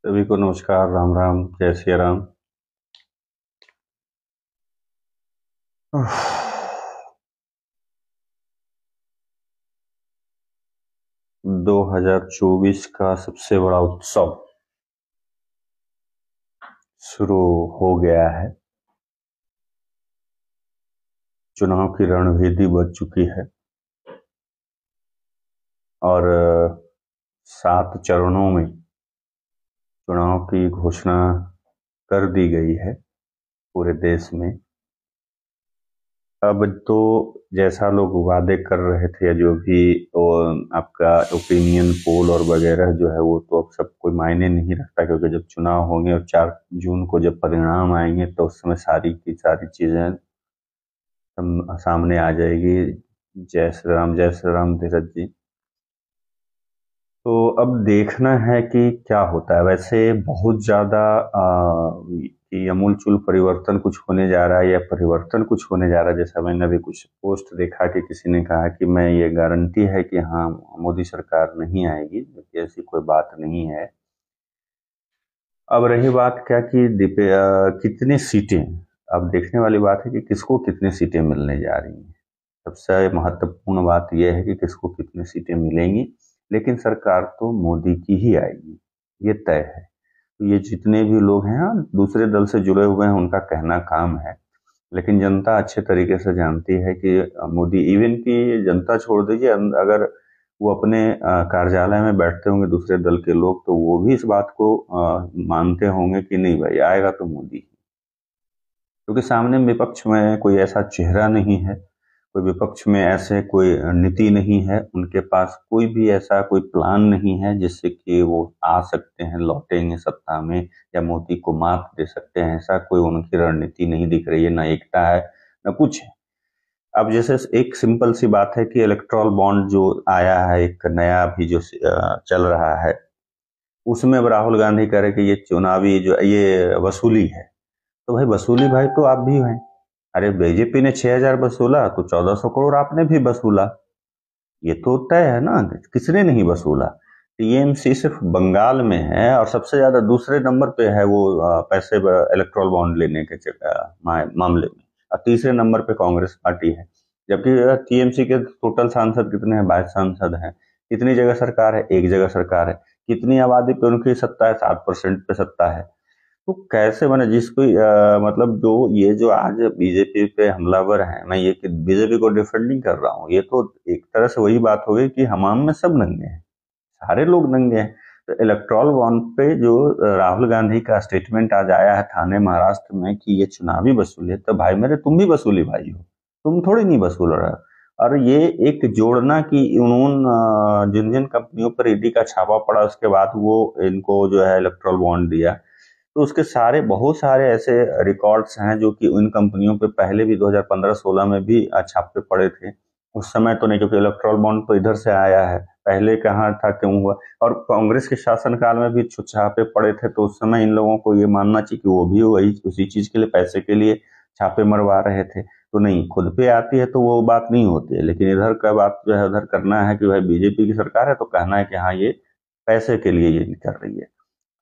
सभी को नमस्कार। राम राम, जय श्री राम। 2024 का सबसे बड़ा उत्सव शुरू हो गया है। चुनाव की रणभेदी बज चुकी है और 7 चरणों में चुनाव की घोषणा कर दी गई है पूरे देश में। अब तो जैसा लोग वादे कर रहे थे, जो भी आपका ओपिनियन पोल और वगैरह जो है, वो तो अब सब कोई मायने नहीं रखता, क्योंकि जब चुनाव होंगे और 4 जून को जब परिणाम आएंगे तो उस समय सारी की सारी चीजें सामने आ जाएगी। जय श्री राम धीरज जी। तो अब देखना है कि क्या होता है। वैसे बहुत ज्यादा कि अमूलचूल परिवर्तन कुछ होने जा रहा है या परिवर्तन कुछ होने जा रहा है, जैसा मैंने अभी कुछ पोस्ट देखा कि किसी ने कहा कि मैं ये गारंटी है कि हाँ मोदी सरकार नहीं आएगी, जबकि ऐसी कोई बात नहीं है। अब रही बात क्या कि कितनी सीटें, अब देखने वाली बात है कि किसको कितनी सीटें मिलने जा रही हैं। सबसे महत्वपूर्ण बात यह है कि किसको कितनी सीटें मिलेंगी, लेकिन सरकार तो मोदी की ही आएगी, ये तय है। तो ये जितने भी लोग हैं, हाँ, दूसरे दल से जुड़े हुए हैं, उनका कहना काम है, लेकिन जनता अच्छे तरीके से जानती है कि मोदी, इवन की जनता छोड़ दीजिए, अगर वो अपने कार्यालय में बैठते होंगे दूसरे दल के लोग, तो वो भी इस बात को मानते होंगे कि नहीं भाई, आएगा तो मोदी। क्योंकि सामने विपक्ष में कोई ऐसा चेहरा नहीं है, कोई विपक्ष में ऐसे कोई नीति नहीं है, उनके पास कोई भी ऐसा कोई प्लान नहीं है जिससे कि वो आ सकते हैं, लौटेंगे सत्ता में या मोदी को मात दे सकते हैं। ऐसा कोई उनकी रणनीति नहीं दिख रही है, ना एकता है ना कुछ है। अब जैसे एक सिंपल सी बात है कि इलेक्ट्रॉल बॉन्ड जो आया है, एक नया भी जो चल रहा है, उसमें अब राहुल गांधी कह रहे कि ये चुनावी जो ये वसूली है। तो भाई वसूली, भाई तो आप भी हैं। अरे बीजेपी ने 6,000 वसूला तो 1,400 करोड़ आपने भी वसूला, ये तो तय है ना। किसने नहीं वसूला। टीएमसी सिर्फ बंगाल में है और सबसे ज्यादा दूसरे नंबर पे है वो पैसे इलेक्ट्रॉल बॉन्ड लेने के मामले में, और तीसरे नंबर पे कांग्रेस पार्टी है। जबकि टीएमसी के टोटल सांसद कितने हैं? 22 सांसद हैं। कितनी जगह सरकार है? एक जगह सरकार है। कितनी आबादी पे उनकी सत्ता है? 7% पे सत्ता है। तो कैसे बने जिसको मतलब जो ये जो आज बीजेपी पे हमलावर हैं, मैं ये कि बीजेपी को डिफेंड नहीं कर रहा हूँ, ये तो एक तरह से वही बात हो गई कि हमाम में सब नंगे हैं, सारे लोग नंगे हैं। तो इलेक्ट्रॉल बॉन्ड पे जो राहुल गांधी का स्टेटमेंट आज आया है थाने महाराष्ट्र में कि ये चुनावी वसूली है, तो भाई मेरे तुम भी वसूली भाई हो, तुम थोड़ी नहीं वसूल रहे हो। और ये एक जोड़ना कि उन्होंने जिन जिन कंपनियों पर ईडी का छापा पड़ा उसके बाद वो इनको जो है इलेक्ट्रॉल बॉन्ड दिया, तो उसके सारे बहुत सारे ऐसे रिकॉर्ड्स हैं जो कि उन कंपनियों पे पहले भी 2015-16 में भी छापे पड़े थे। उस समय तो नहीं, क्योंकि इलेक्ट्रॉल बॉन्ड तो इधर से आया है, पहले कहाँ था, क्यों हुआ। और कांग्रेस के शासनकाल में भी छापे पड़े थे, तो उस समय इन लोगों को ये मानना चाहिए कि वो भी वही उसी चीज के लिए, पैसे के लिए छापे मरवा रहे थे। तो नहीं, खुद पे आती है तो वो बात नहीं होती है, लेकिन इधर का बात जो है उधर करना है कि भाई बीजेपी की सरकार है तो कहना है कि हाँ ये पैसे के लिए ये कर रही है।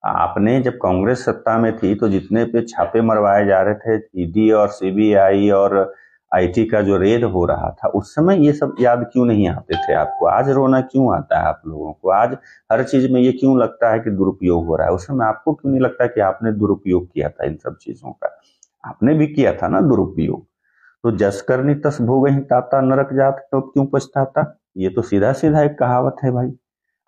आपने जब कांग्रेस सत्ता में थी तो जितने पे छापे मरवाए जा रहे थे, ईडी और सीबीआई और आईटी का जो रेड हो रहा था, उस समय ये सब याद क्यों नहीं आते थे आपको? आज रोना क्यों आता है आप लोगों को? आज हर चीज में ये क्यों लगता है कि दुरुपयोग हो रहा है? उस समय आपको क्यों नहीं लगता कि आपने दुरुपयोग किया था इन सब चीजों का? आपने भी किया था ना दुरुपयोग। तो जस करनी तस भोगहि ताता, नरक जात तो क्यों पछताता, ये तो सीधा सीधा एक कहावत है भाई।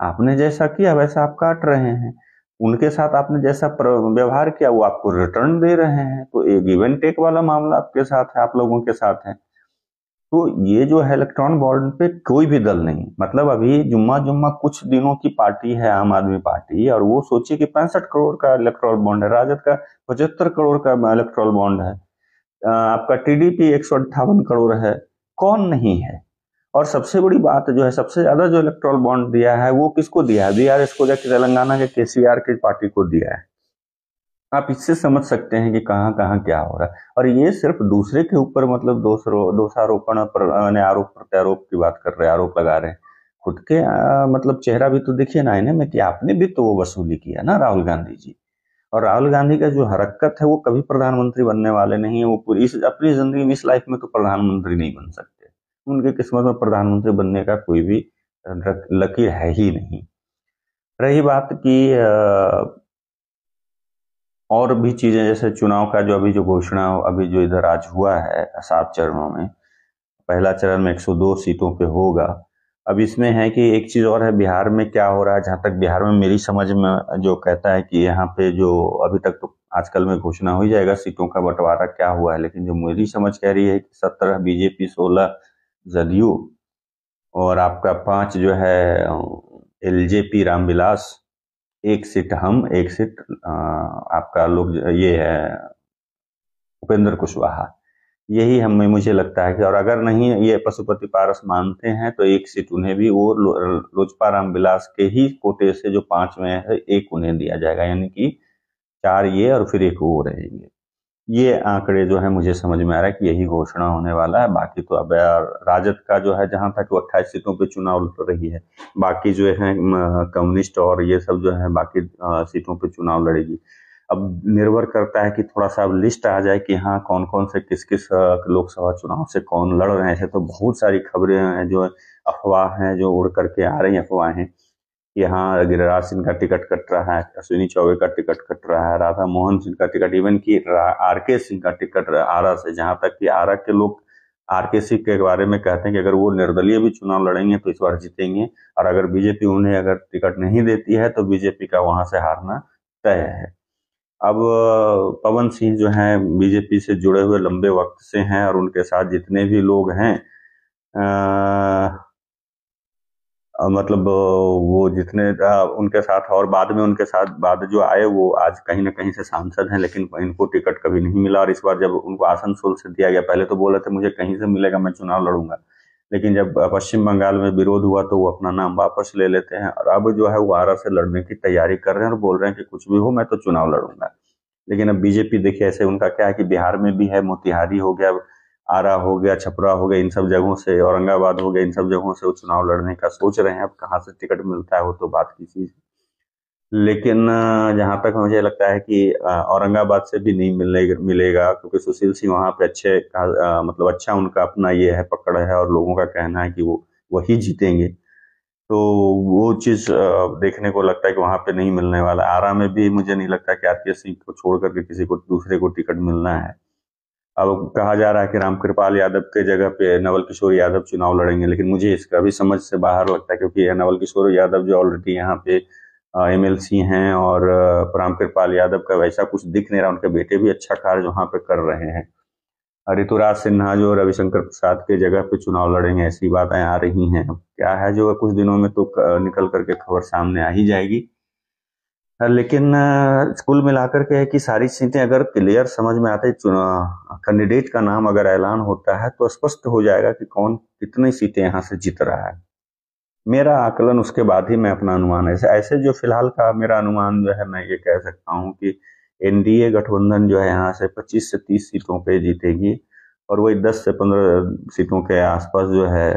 आपने जैसा किया वैसा आप काट रहे हैं, उनके साथ आपने जैसा व्यवहार किया वो आपको रिटर्न दे रहे हैं। तो ये गिव एंड टेक वाला मामला आपके साथ है, आप लोगों के साथ है। तो ये जो है इलेक्ट्रॉन बॉन्ड पे कोई भी दल नहीं, मतलब अभी जुम्मा जुम्मा कुछ दिनों की पार्टी है आम आदमी पार्टी, और वो सोचिए कि 65 करोड़ का इलेक्ट्रॉल बॉन्ड है, राजद का 75 करोड़ का इलेक्ट्रॉल बॉन्ड है, आपका टीडीपी 158 करोड़ है, कौन नहीं है। और सबसे बड़ी बात जो है, सबसे ज्यादा जो इलेक्ट्रॉल बॉन्ड दिया है वो किसको दिया है? बीआरएस को, जाके तेलंगाना के केसीआर की पार्टी को दिया है। आप इससे समझ सकते हैं कि कहाँ कहाँ क्या हो रहा है। और ये सिर्फ दूसरे के ऊपर मतलब दोषारोपण पर आरोप प्रत्यारोप की बात कर रहे हैं, आरोप लगा रहे हैं। खुद के मतलब चेहरा भी तो देखिए ना आईने में कि आपने भी तो वो वसूली किया ना, राहुल गांधी जी। और राहुल गांधी का जो हरकत है वो कभी प्रधानमंत्री बनने वाले नहीं है। वो पूरी इस अपनी जिंदगी में इस लाइफ में तो प्रधानमंत्री नहीं बन सकते। उनके किस्मत में प्रधानमंत्री बनने का कोई भी लकीर है ही नहीं। रही बात की और भी चीजें, जैसे चुनाव का जो अभी जो घोषणा अभी जो इधर आज हुआ है 7 चरणों में, पहला चरण में 102 सीटों पे होगा। अब इसमें है कि एक चीज और है, बिहार में क्या हो रहा है। जहां तक बिहार में मेरी समझ में जो कहता है कि यहाँ पे जो अभी तक तो आजकल में घोषणा हो ही जाएगा सीटों का बंटवारा क्या हुआ है, लेकिन जो मेरी समझ कह रही है कि 17 बीजेपी, 16 जदयू और आपका 5 जो है एलजेपी रामविलास, एक सीट हम, एक सीट आपका लोग ये है उपेंद्र कुशवाहा। यही हमें मुझे लगता है कि, और अगर नहीं ये पशुपति पारस मानते हैं तो एक सीट उन्हें भी वो लोजपा रामविलास के ही कोटे से जो 5 में है एक उन्हें दिया जाएगा, यानी कि 4 ये और फिर एक वो रहेंगे। ये आंकड़े जो है मुझे समझ में आ रहा है कि यही घोषणा होने वाला है। बाकी तो अब यार राजद का जो है जहां तक वो 28 सीटों पे चुनाव लड़ रही है, बाकी जो है कम्युनिस्ट और ये सब जो है बाकी सीटों पे चुनाव लड़ेगी। अब निर्भर करता है कि थोड़ा सा अब लिस्ट आ जाए कि हाँ कौन कौन से किस किस लोकसभा चुनाव से कौन लड़ रहे हैं। तो बहुत सारी खबरें हैं जो अफवाह हैं जो उड़ करके आ रही अफवाहें कि हाँ गिरिराज सिंह का टिकट कट रहा है, अश्विनी चौबे का टिकट कट रहा है, राधा मोहन सिंह का टिकट, इवन की आरके सिंह का टिकट आरा से। जहां तक कि आरा के लोग आरके सिंह के बारे में कहते हैं कि अगर वो निर्दलीय भी चुनाव लड़ेंगे तो इस बार जीतेंगे, और अगर बीजेपी उन्हें अगर टिकट नहीं देती है तो बीजेपी का वहां से हारना तय है। अब पवन सिंह जो हैं बीजेपी से जुड़े हुए लंबे वक्त से हैं, और उनके साथ जितने भी लोग हैं मतलब वो जितने उनके साथ, और बाद में उनके साथ बाद जो आए वो आज कहीं ना कहीं से सांसद हैं, लेकिन इनको टिकट कभी नहीं मिला। और इस बार जब उनको आसनसोल से दिया गया, पहले तो बोले थे मुझे कहीं से मिलेगा मैं चुनाव लड़ूंगा, लेकिन जब पश्चिम बंगाल में विरोध हुआ तो वो अपना नाम वापस ले लेते हैं, और अब जो है वो आरा से लड़ने की तैयारी कर रहे हैं और बोल रहे हैं कि कुछ भी हो मैं तो चुनाव लड़ूंगा। लेकिन अब बीजेपी देखिए ऐसे उनका क्या है कि बिहार में भी है, मोतिहारी हो गया, आरा हो गया, छपरा हो गया, इन सब जगहों से, औरंगाबाद हो गया, इन सब जगहों से वो चुनाव लड़ने का सोच रहे हैं। अब कहाँ से टिकट मिलता है वो तो बात की चीज, लेकिन जहां तक मुझे लगता है कि औरंगाबाद से भी नहीं मिलेगा, क्योंकि सुशील सिंह वहां पे अच्छे मतलब अच्छा उनका अपना ये है पकड़ है, और लोगों का कहना है कि वो वही जीतेंगे। तो वो चीज देखने को लगता है कि वहां पे नहीं मिलने वाला। आरा में भी मुझे नहीं लगता कि आरके सिंह को छोड़ करके किसी को दूसरे को टिकट मिलना है। अब कहा जा रहा है कि रामकृपाल यादव के जगह पे नवल किशोर यादव चुनाव लड़ेंगे, लेकिन मुझे इसका भी समझ से बाहर लगता है, क्योंकि नवल किशोर यादव जो ऑलरेडी यहाँ पे एमएलसी हैं, और रामकृपाल यादव का वैसा कुछ दिख नहीं रहा। उनके बेटे भी अच्छा कार्य वहां पे कर रहे हैं। ऋतुराज सिन्हा जो रविशंकर प्रसाद के जगह पे चुनाव लड़ेंगे, ऐसी बातें आ रही हैं। क्या है जो कुछ दिनों में तो निकल करके खबर सामने आ ही जाएगी। लेकिन कुल मिलाकर के है कि सारी सीटें अगर क्लियर समझ में आते, कैंडिडेट का नाम अगर ऐलान होता है तो स्पष्ट हो जाएगा कि कौन कितनी सीटें यहाँ से जीत रहा है। मेरा आकलन उसके बाद ही मैं अपना अनुमान, ऐसे ऐसे जो फिलहाल का मेरा अनुमान जो है मैं ये कह सकता हूँ कि एनडीए गठबंधन जो है यहाँ से 25 से 30 सीटों पे जीतेगी, और वही 10 से 15 सीटों के आसपास जो है,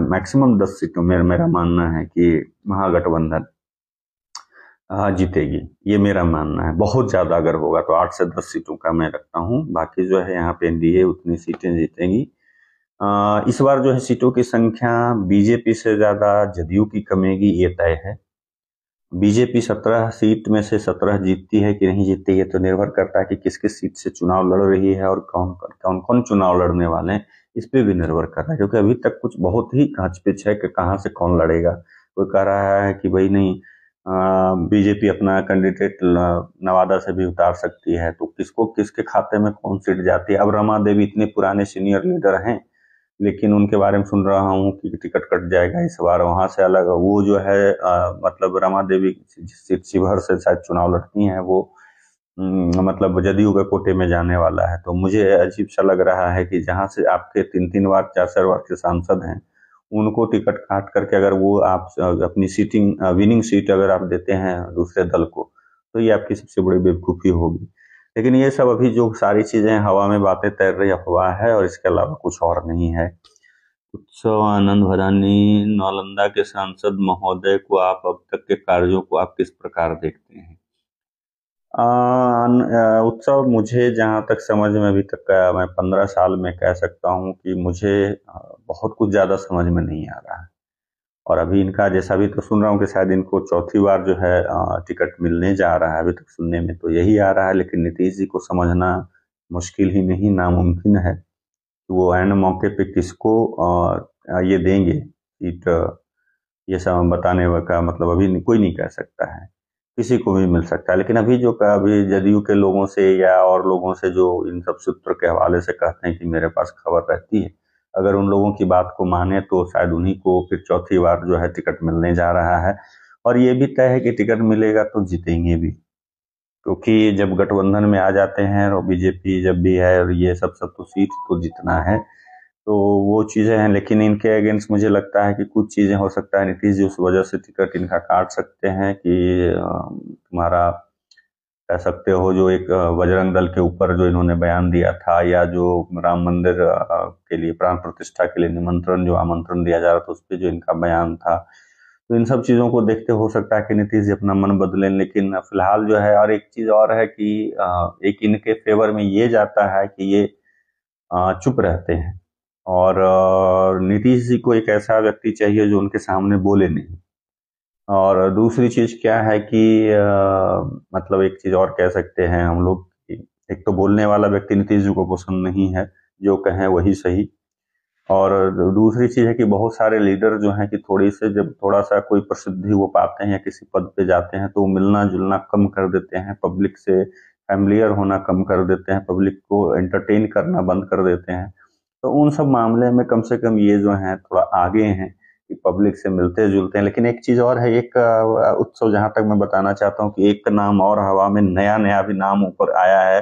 मैक्सिमम 10 सीटों में मेरा मानना है कि महागठबंधन जीतेगी। ये मेरा मानना है। बहुत ज्यादा अगर होगा तो 8 से 10 सीटों का मैं रखता हूँ। बाकी जो है यहाँ पे एनडीए उतनी सीटें जीतेंगी। इस बार जो है सीटों की संख्या बीजेपी से ज्यादा जदयू की कमेगी, ये तय है। बीजेपी 17 सीट में से 17 जीतती है कि नहीं जीतती है तो निर्भर करता है कि किस किस सीट से चुनाव लड़ रही है और कौन कौन कौन चुनाव लड़ने वाले हैं, इस पे भी निर्भर कर रहा है। क्योंकि अभी तक कुछ बहुत ही कांच-पिच है कि कहाँ से कौन लड़ेगा। कोई कह रहा है कि भाई नहीं, बीजेपी अपना कैंडिडेट नवादा से भी उतार सकती है, तो किसको किसके खाते में कौन सीट जाती है। अब रमा देवी इतने पुराने सीनियर लीडर हैं, लेकिन उनके बारे में सुन रहा हूँ कि टिकट कट जाएगा इस बार वहां से अलग। वो जो है मतलब रमा देवी सीट शिवहर से शायद चुनाव लड़ती हैं, वो मतलब जदयू के कोटे में जाने वाला है। तो मुझे अजीब सा लग रहा है कि जहां से आपके 3-3 बार 4-4 बार के सांसद हैं, उनको टिकट काट करके अगर वो आप अपनी सीटिंग विनिंग सीट अगर आप देते हैं दूसरे दल को, तो ये आपकी सबसे बड़ी बेवकूफ़ी होगी। लेकिन ये सब अभी जो सारी चीजें हवा में बातें तैर रही अफवाह है, और इसके अलावा कुछ और नहीं है। उत्सव आनंद भरानी, नालंदा के सांसद महोदय को आप अब तक के कार्यों को आप किस प्रकार देखते हैं? उत्सव मुझे जहाँ तक समझ में अभी तक का, मैं 15 साल में कह सकता हूँ कि मुझे बहुत कुछ ज़्यादा समझ में नहीं आ रहा है। और अभी इनका जैसा भी तो सुन रहा हूँ कि शायद इनको चौथी बार जो है टिकट मिलने जा रहा है। अभी तक सुनने में तो यही आ रहा है, लेकिन नीतीश जी को समझना मुश्किल ही नहीं, नामुमकिन है कि वो ऐन मौके पे किसको ये देंगे सीट। ये सब बताने का मतलब अभी कोई नहीं कह सकता है, किसी को भी मिल सकता है। लेकिन अभी जो अभी जदयू के लोगों से या और लोगों से जो इन सब सूत्र के हवाले से कहते हैं कि मेरे पास खबर रहती है, अगर उन लोगों की बात को माने तो शायद उन्हीं को फिर चौथी बार जो है टिकट मिलने जा रहा है। और ये भी तय है कि टिकट मिलेगा तो जीतेंगे भी, क्योंकि जब गठबंधन में आ जाते हैं और बीजेपी जब भी है और ये सब सब तो सीट तो जीतना है। तो वो चीजें हैं, लेकिन इनके अगेंस्ट मुझे लगता है कि कुछ चीजें हो सकता है नीतीश जी उस वजह से टिकट इनका काट सकते हैं कि तुम्हारा कह सकते हो जो एक बजरंग दल के ऊपर जो इन्होंने बयान दिया था, या जो राम मंदिर के लिए प्राण प्रतिष्ठा के लिए निमंत्रण जो आमंत्रण दिया जा रहा था उस पर जो इनका बयान था, तो इन सब चीजों को देखते हो सकता है कि नीतीश जी अपना मन बदलें। लेकिन फिलहाल जो है, और एक चीज और है कि एक इनके फेवर में ये जाता है कि ये चुप रहते हैं। और नीतीश जी को एक ऐसा व्यक्ति चाहिए जो उनके सामने बोले नहीं। और दूसरी चीज क्या है कि मतलब एक चीज और कह सकते हैं हम लोग कि एक तो बोलने वाला व्यक्ति नीतीश जी को पसंद नहीं है, जो कहें वही सही। और दूसरी चीज है कि बहुत सारे लीडर जो हैं कि थोड़ी से जब थोड़ा सा कोई प्रसिद्धि वो पाते हैं या किसी पद पे जाते हैं तो वो मिलना जुलना कम कर देते हैं, पब्लिक से फैमिलियर होना कम कर देते हैं, पब्लिक को एंटरटेन करना बंद कर देते हैं। तो उन सब मामले में कम से कम ये जो हैं थोड़ा आगे हैं कि पब्लिक से मिलते जुलते हैं। लेकिन एक चीज और है, एक उत्सव जहां तक मैं बताना चाहता हूँ कि एक नाम और हवा में नया नया भी नाम ऊपर आया है,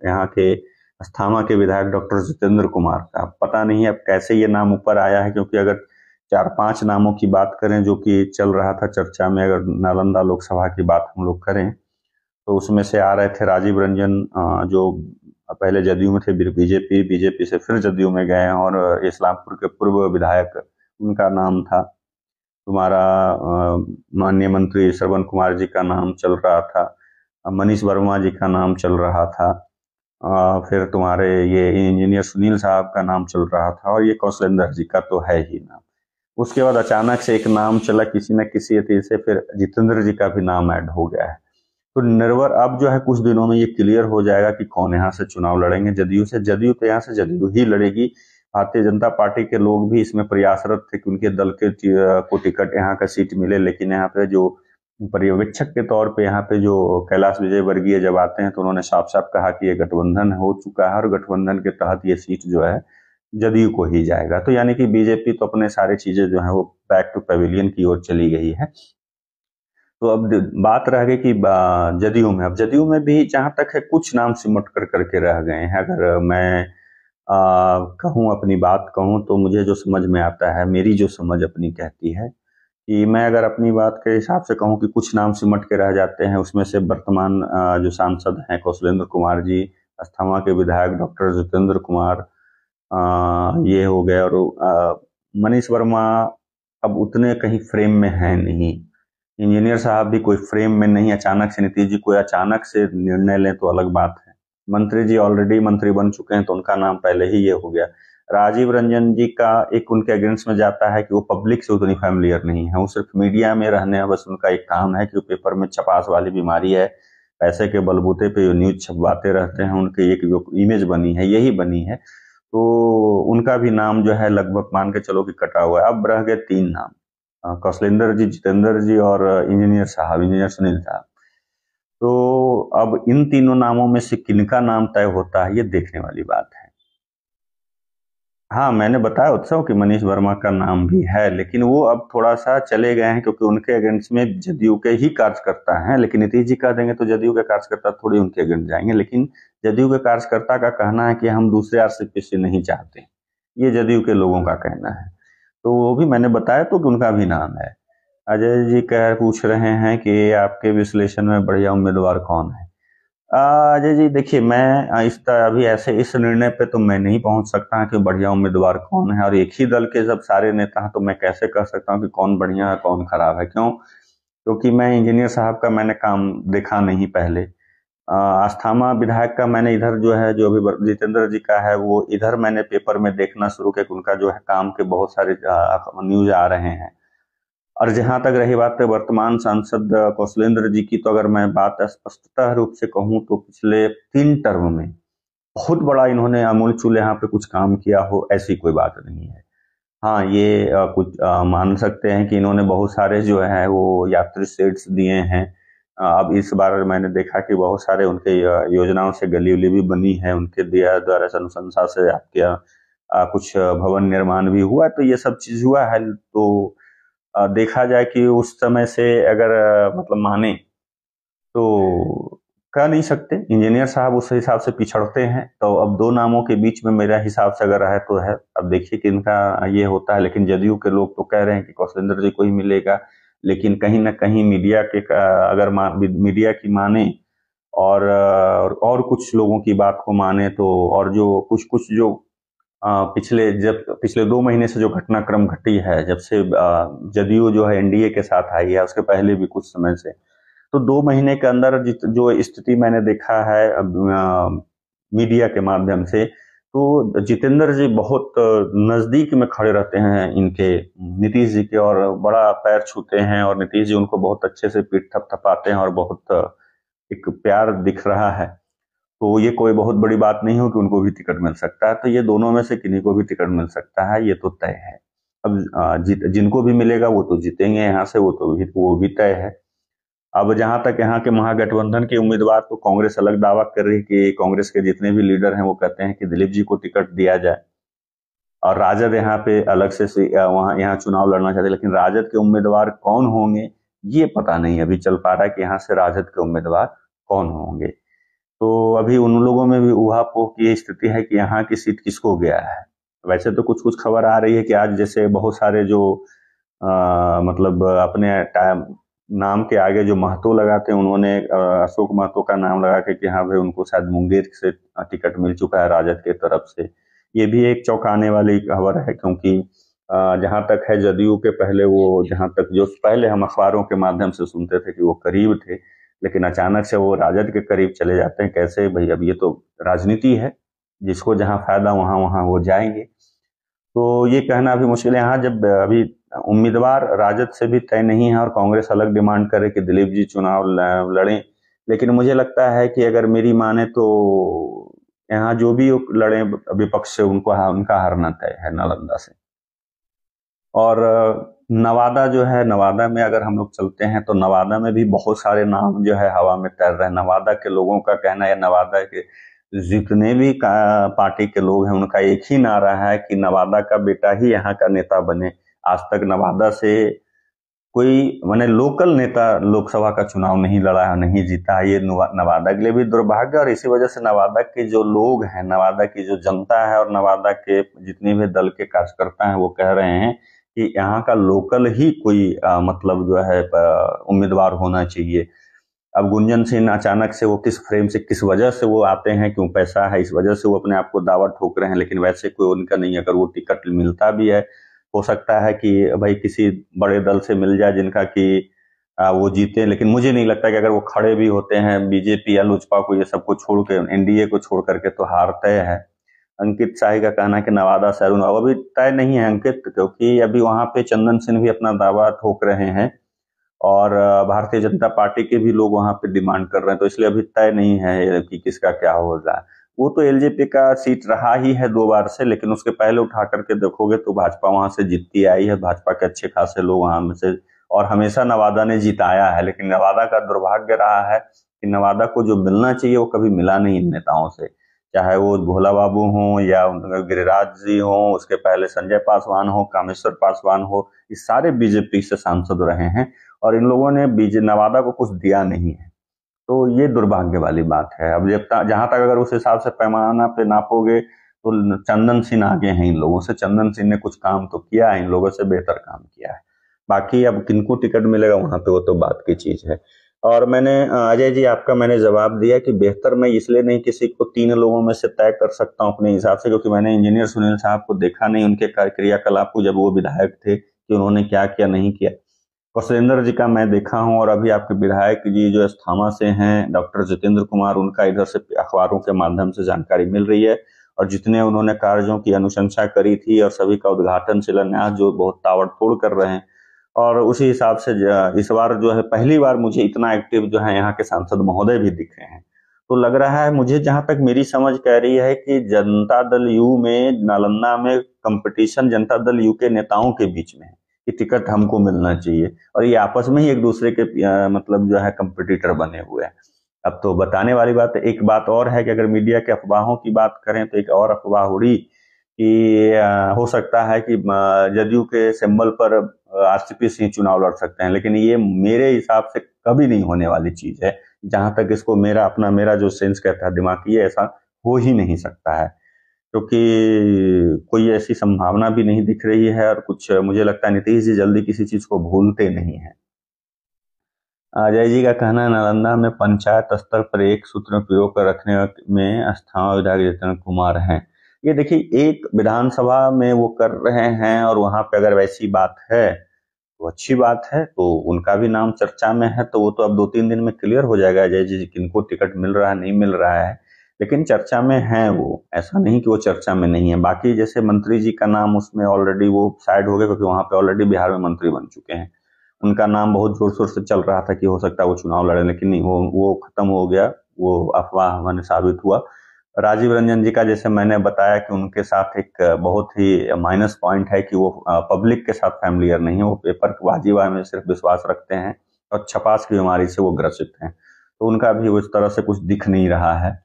यहाँ के अस्थामा के विधायक डॉक्टर जितेंद्र कुमार का। पता नहीं अब कैसे ये नाम ऊपर आया है, क्योंकि अगर 4-5 नामों की बात करें जो कि चल रहा था चर्चा में, अगर नालंदा लोकसभा की बात हम लोग करें तो उसमें से आ रहे थे राजीव रंजन, जो पहले जदयू में थे, बीजेपी बीजेपी से फिर जदयू में गए, और इस्लामपुर के पूर्व विधायक उनका नाम था। तुम्हारा माननीय मंत्री श्रवण कुमार जी का नाम चल रहा था, मनीष वर्मा जी का नाम चल रहा था, फिर तुम्हारे ये इंजीनियर सुनील साहब का नाम चल रहा था, और ये कौशलेंद्र जी का तो है ही नाम। उसके बाद अचानक से एक नाम चला किसी न किसी अति से, फिर जितेंद्र जी का भी नाम ऐड हो गया है। तो निर्भर अब जो है कुछ दिनों में ये क्लियर हो जाएगा कि कौन यहाँ से चुनाव लड़ेंगे। जदयू से, जदयू तो यहाँ से जदयू ही लड़ेगी। भारतीय जनता पार्टी के लोग भी इसमें प्रयासरत थे कि उनके दल के को टिकट यहाँ का सीट मिले, लेकिन यहाँ पे जो पर्यवेक्षक के तौर पे यहाँ पे जो कैलाश विजयवर्गीय जब आते हैं तो उन्होंने साफ साफ कहा कि ये गठबंधन हो चुका है और गठबंधन के तहत ये सीट जो है जदयू को ही जाएगा। तो यानी कि बीजेपी तो अपने सारे चीजें जो है वो बैक टू पेविलियन की ओर चली गई है। तो अब बात रह गई कि जदयू में, अब जदयू में भी जहां तक है कुछ नाम सिमट कर करके रह गए हैं। अगर मैं कहूँ, अपनी बात कहूँ, तो मुझे जो समझ में आता है, मेरी जो समझ अपनी कहती है कि मैं अगर अपनी बात के हिसाब से कहूँ कि कुछ नाम सिमट के रह जाते हैं। उसमें से वर्तमान जो सांसद हैं कौशलेंद्र कुमार जी, अस्थामा के विधायक डॉक्टर जितेंद्र कुमार, ये हो गए। और मनीष वर्मा अब उतने कहीं फ्रेम में है नहीं, इंजीनियर साहब भी कोई फ्रेम में नहीं। अचानक से नीतीश जी कोई अचानक से निर्णय लें तो अलग बात है। मंत्री जी ऑलरेडी मंत्री बन चुके हैं तो उनका नाम पहले ही ये हो गया। राजीव रंजन जी का एक उनके अगेंस्ट में जाता है कि वो पब्लिक से उतनी फैमिलियर नहीं है, वो सिर्फ मीडिया में रहने बस उनका एक काम है कि वो पेपर में छपास वाली बीमारी है, पैसे के बलबूते पे जो न्यूज छपवाते रहते हैं, उनकी एक जो इमेज बनी है यही बनी है। तो उनका भी नाम जो है लगभग मान के चलो कि कटा हुआ है। अब रह गए 3 नाम, कौशलेंद्र जी, जितेंद्र जी और इंजीनियर साहब, इंजीनियर सुनील साहब। तो अब इन तीनों नामों में से किनका नाम तय होता है ये देखने वाली बात है। हाँ, मैंने बताया उत्सव कि मनीष वर्मा का नाम भी है, लेकिन वो अब थोड़ा सा चले गए हैं क्योंकि उनके अगेंस्ट में जदयू के ही कार्यकर्ता हैं। लेकिन नीतीश जी कह देंगे तो जदयू के कार्यकर्ता थोड़ी उनके अगेंस्ट जाएंगे। लेकिन जदयू के कार्यकर्ता का कहना है कि हम दूसरे आरसीपी से नहीं चाहते, ये जदयू के लोगों का कहना है। तो वो भी मैंने बताया तो कि उनका भी नाम है। अजय जी कह पूछ रहे हैं कि आपके विश्लेषण में बढ़िया उम्मीदवार कौन है। अजय जी देखिए, मैं अभी ऐसे इस निर्णय पे तो मैं नहीं पहुंच सकता कि बढ़िया उम्मीदवार कौन है, और एक ही दल के जब सारे नेता हैं तो मैं कैसे कह सकता हूं कि कौन बढ़िया है कौन खराब है। क्यों? क्योंकि मैं इंजीनियर साहब का मैंने काम देखा नहीं पहले। अस्थामा विधायक का मैंने इधर जो है, जो अभी जितेंद्र जी का है, वो इधर मैंने पेपर में देखना शुरू किया कि उनका जो है काम के बहुत सारे न्यूज आ रहे हैं। और जहां तक रही बात वर्तमान सांसद कौशलेंद्र जी की, तो अगर मैं बात स्पष्टता रूप से कहूं तो पिछले 3 टर्म में बहुत बड़ा इन्होंने अमूल चूल यहाँ पे कुछ काम किया हो, ऐसी कोई बात नहीं है। हाँ, ये कुछ मान सकते हैं कि इन्होंने बहुत सारे जो है वो यात्री शेड्स दिए हैं। अब इस बार मैंने देखा कि बहुत सारे उनके योजनाओं से गली उली भी बनी है, उनके दिया द्वारा अनुशंसा से आपके कुछ भवन निर्माण भी हुआ, तो ये सब चीज हुआ है। तो देखा जाए कि उस समय से अगर मतलब माने तो कह नहीं सकते, इंजीनियर साहब उस हिसाब से पिछड़ते हैं। तो अब दो नामों के बीच में मेरा हिसाब से अगर है तो है, अब देखिए कि इनका ये होता है। लेकिन जदयू के लोग तो कह रहे हैं कि कौशलेंद्र जी को ही मिलेगा, लेकिन कहीं ना कहीं मीडिया के अगर मीडिया की माने और कुछ लोगों की बात को माने तो, और जो कुछ कुछ जो पिछले 2 महीने से जो घटनाक्रम घटी है, जब से जदयू जो है एनडीए के साथ आई है, उसके पहले भी कुछ समय से, तो 2 महीने के अंदर जो स्थिति मैंने देखा है मीडिया के माध्यम से, तो जितेंद्र जी बहुत नजदीक में खड़े रहते हैं इनके नीतीश जी के, और बड़ा पैर छूते हैं, और नीतीश जी उनको बहुत अच्छे से पीठ थपथपाते हैं, और बहुत एक प्यार दिख रहा है। तो ये कोई बहुत बड़ी बात नहीं हो कि उनको भी टिकट मिल सकता है। तो ये दोनों में से किन्हीं को भी टिकट मिल सकता है, ये तो तय है। अब जिनको भी मिलेगा वो तो जीतेंगे यहाँ से, वो भी तय है। अब जहां तक यहाँ के महागठबंधन के उम्मीदवार, तो कांग्रेस अलग दावा कर रही है कि कांग्रेस के जितने भी लीडर हैं वो कहते हैं कि दिलीप जी को टिकट दिया जाए, और राजद यहाँ पे अलग से वहां यहाँ चुनाव लड़ना चाहते हैं। लेकिन राजद के उम्मीदवार कौन होंगे ये पता नहीं अभी चल पा रहा है कि यहाँ से राजद के उम्मीदवार कौन होंगे। तो अभी उन लोगों में भी ऊहापोह की स्थिति है कि यहाँ की सीट किसको गया है। वैसे तो कुछ कुछ खबर आ रही है कि आज जैसे बहुत सारे जो मतलब अपने नाम के आगे जो महतो लगाते हैं, उन्होंने अशोक महतो का नाम लगा के कि हाँ भाई उनको शायद मुंगेर से टिकट मिल चुका है राजद के तरफ से। ये भी एक चौंकाने वाली खबर है, क्योंकि जहां तक है जदयू के पहले, वो जहां तक जो पहले हम अखबारों के माध्यम से सुनते थे कि वो करीब थे, लेकिन अचानक से वो राजद के करीब चले जाते हैं। कैसे भाई? अब ये तो राजनीति है, जिसको जहां फायदा वहां वहां वो जाएंगे। तो ये कहना भी मुश्किल है। यहाँ जब अभी उम्मीदवार राजद से भी तय नहीं है, और कांग्रेस अलग डिमांड करे कि दिलीप जी चुनाव लड़ें, लेकिन मुझे लगता है कि अगर मेरी माने तो यहाँ जो भी लड़े विपक्ष से, उनका हारना तय है नालंदा से। और नवादा जो है, नवादा में अगर हम लोग चलते हैं तो नवादा में भी बहुत सारे नाम जो है हवा में तैर रहे हैं। नवादा के लोगों का कहना है, नवादा के जितने भी पार्टी के लोग हैं उनका एक ही नारा है कि नवादा का बेटा ही यहाँ का नेता बने। आज तक नवादा से कोई माने लोकल नेता लोकसभा का चुनाव नहीं लड़ा है, नहीं जीता है। ये नवादा के लिए भी दुर्भाग्य, और इसी वजह से नवादा के जो लोग हैं, नवादा की जो जनता है, और नवादा के जितने भी दल के कार्यकर्ता हैं, वो कह रहे हैं कि यहाँ का लोकल ही कोई मतलब जो है उम्मीदवार होना चाहिए। अब गुंजन सिंह अचानक से वो किस फ्रेम से, किस वजह से वो आते हैं, क्यों पैसा है इस वजह से वो अपने आप को दावा ठोक रहे हैं, लेकिन वैसे कोई उनका नहीं। अगर वो टिकट मिलता भी है, हो सकता है कि भाई किसी बड़े दल से मिल जाए जिनका कि वो जीते, लेकिन मुझे नहीं लगता कि अगर वो खड़े भी होते हैं बीजेपी या लोजपा को, ये सबको छोड़ के, एनडीए को छोड़ करके, तो हार तय है। अंकित शाही का कहना है कि नवादा से अरुण, अभी तय नहीं है अंकित, क्योंकि अभी वहां पे चंदन सिंह भी अपना दावा ठोक रहे हैं, और भारतीय जनता पार्टी के भी लोग वहां पे डिमांड कर रहे हैं। तो इसलिए अभी तय नहीं है कि किसका क्या हो रहा है। वो तो एलजेपी का सीट रहा ही है 2 बार से, लेकिन उसके पहले उठा करके देखोगे तो भाजपा वहां से जीतती आई है। भाजपा के अच्छे खासे लोग वहां से, और हमेशा नवादा ने जिताया है। लेकिन नवादा का दुर्भाग्य रहा है कि नवादा को जो मिलना चाहिए वो कभी मिला नहीं इन नेताओं से, चाहे वो भोला बाबू हो या गिरिराज जी हो, उसके पहले संजय पासवान हो, कामेश्वर पासवान हो, ये सारे बीजेपी से सांसद रहे हैं, और इन लोगों ने नवादा को कुछ दिया नहीं है। तो ये दुर्भाग्य वाली बात है। अब जहां तक अगर उस हिसाब से पैमाना पे नापोगे तो चंदन सिंह आगे हैं इन लोगों से। चंदन सिंह ने कुछ काम तो किया है, इन लोगों से बेहतर काम किया है। बाकी अब किनको टिकट मिलेगा वहां पे, वो तो बात की चीज है। और मैंने अजय जी आपका मैंने जवाब दिया कि बेहतर मैं इसलिए नहीं किसी को 3 लोगों में से तय कर सकता हूँ अपने हिसाब से, क्योंकि मैंने इंजीनियर सुनील साहब को देखा नहीं, उनके क्रियाकलाप को जब वो विधायक थे कि उन्होंने क्या किया नहीं किया। कौशलेंद्र जी का मैं देखा हूँ, और अभी आपके विधायक जी जो अस्थामा से हैं डॉक्टर जितेंद्र कुमार, उनका इधर से अखबारों के माध्यम से जानकारी मिल रही है। और जितने उन्होंने कार्यों की अनुशंसा करी थी और सभी का उद्घाटन शिलान्यास जो बहुत ताबड़तोड़ कर रहे हैं, और उसी हिसाब से इस बार जो है पहली बार मुझे इतना एक्टिव जो है यहाँ के सांसद महोदय भी दिखे हैं। तो लग रहा है मुझे, जहां तक मेरी समझ कह रही है, कि जनता दल यू में नालंदा में कंपटीशन जनता दल यू के नेताओं के बीच में है कि टिकट हमको मिलना चाहिए, और ये आपस में ही एक दूसरे के मतलब जो है कंपटीटर बने हुए हैं। अब तो बताने वाली बात है। एक बात और है कि अगर मीडिया के अफवाहों की बात करें तो एक और अफवाह उड़ी कि हो सकता है कि जदयू के सिंबल पर आरसीपी सिंह चुनाव लड़ सकते हैं, लेकिन ये मेरे हिसाब से कभी नहीं होने वाली चीज है। जहां तक इसको मेरा जो सेंस कहता है दिमागी, ये ऐसा हो ही नहीं सकता है, क्योंकि कोई ऐसी संभावना भी नहीं दिख रही है, और कुछ मुझे लगता है नीतीश जी जल्दी किसी चीज को भूलते नहीं है। अजय जी का कहना है नालंदा में पंचायत स्तर पर एक सूत्र प्रयोग कर रखने में अस्थाना विधायक जितेंद्र कुमार हैं। ये देखिए, एक विधानसभा में वो कर रहे हैं, और वहां पे अगर वैसी बात है तो अच्छी बात है, तो उनका भी नाम चर्चा में है, तो वो तो अब 2-3 दिन में क्लियर हो जाएगा अजय जी किनको टिकट मिल रहा है नहीं मिल रहा है। लेकिन चर्चा में है वो, ऐसा नहीं कि वो चर्चा में नहीं है। बाकी जैसे मंत्री जी का नाम उसमें ऑलरेडी वो साइड हो गया, क्योंकि वहां पे ऑलरेडी बिहार में मंत्री बन चुके हैं। उनका नाम बहुत जोर शोर से चल रहा था कि हो सकता है वो चुनाव लड़े, लेकिन नहीं, वो खत्म हो गया, वो अफवाह मैंने साबित हुआ। राजीव रंजन जी का जैसे मैंने बताया कि उनके साथ एक बहुत ही माइनस पॉइंट है कि वो पब्लिक के साथ फैमिलियर नहीं है, वो पेपर बाजीवार में सिर्फ विश्वास रखते हैं, और छपास की बीमारी से वो ग्रसित हैं। तो उनका भी उस तरह से कुछ दिख नहीं रहा है,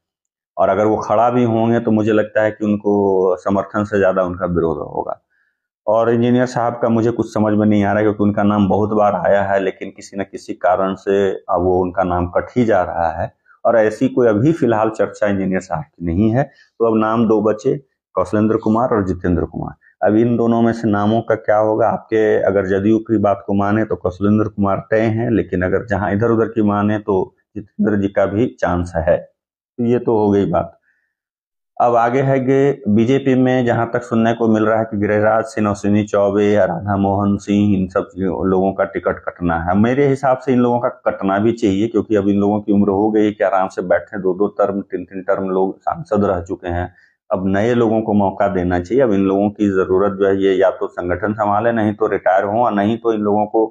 और अगर वो खड़ा भी होंगे तो मुझे लगता है कि उनको समर्थन से ज्यादा उनका विरोध होगा। और इंजीनियर साहब का मुझे कुछ समझ में नहीं आ रहा है, क्योंकि उनका नाम बहुत बार आया है, लेकिन किसी न किसी कारण से अब वो उनका नाम कट ही जा रहा है, और ऐसी कोई अभी फिलहाल चर्चा इंजीनियर साहब की नहीं है। तो अब नाम 2 बचे, कौशलेंद्र कुमार और जितेंद्र कुमार। अब इन दोनों में से नामों का क्या होगा आपके, अगर जदयू की बात को माने तो कौशलेंद्र कुमार तय हैं, लेकिन अगर जहां इधर उधर की माने तो जितेंद्र जी का भी चांस है। तो ये तो हो गई बात। अब आगे है कि बीजेपी में जहां तक सुनने को मिल रहा है कि गिरिराज सिंह, अश्विनी चौबे या राधा मोहन सिंह, इन सब लोगों का टिकट कटना है। मेरे हिसाब से इन लोगों का कटना भी चाहिए, क्योंकि अब इन लोगों की उम्र हो गई कि आराम से बैठे, 2-2 टर्म 3-3 टर्म लोग सांसद रह चुके हैं। अब नए लोगों को मौका देना चाहिए। अब इन लोगों की जरूरत जो है, ये या तो संगठन संभाले, नहीं तो रिटायर हो, और नहीं तो इन लोगों को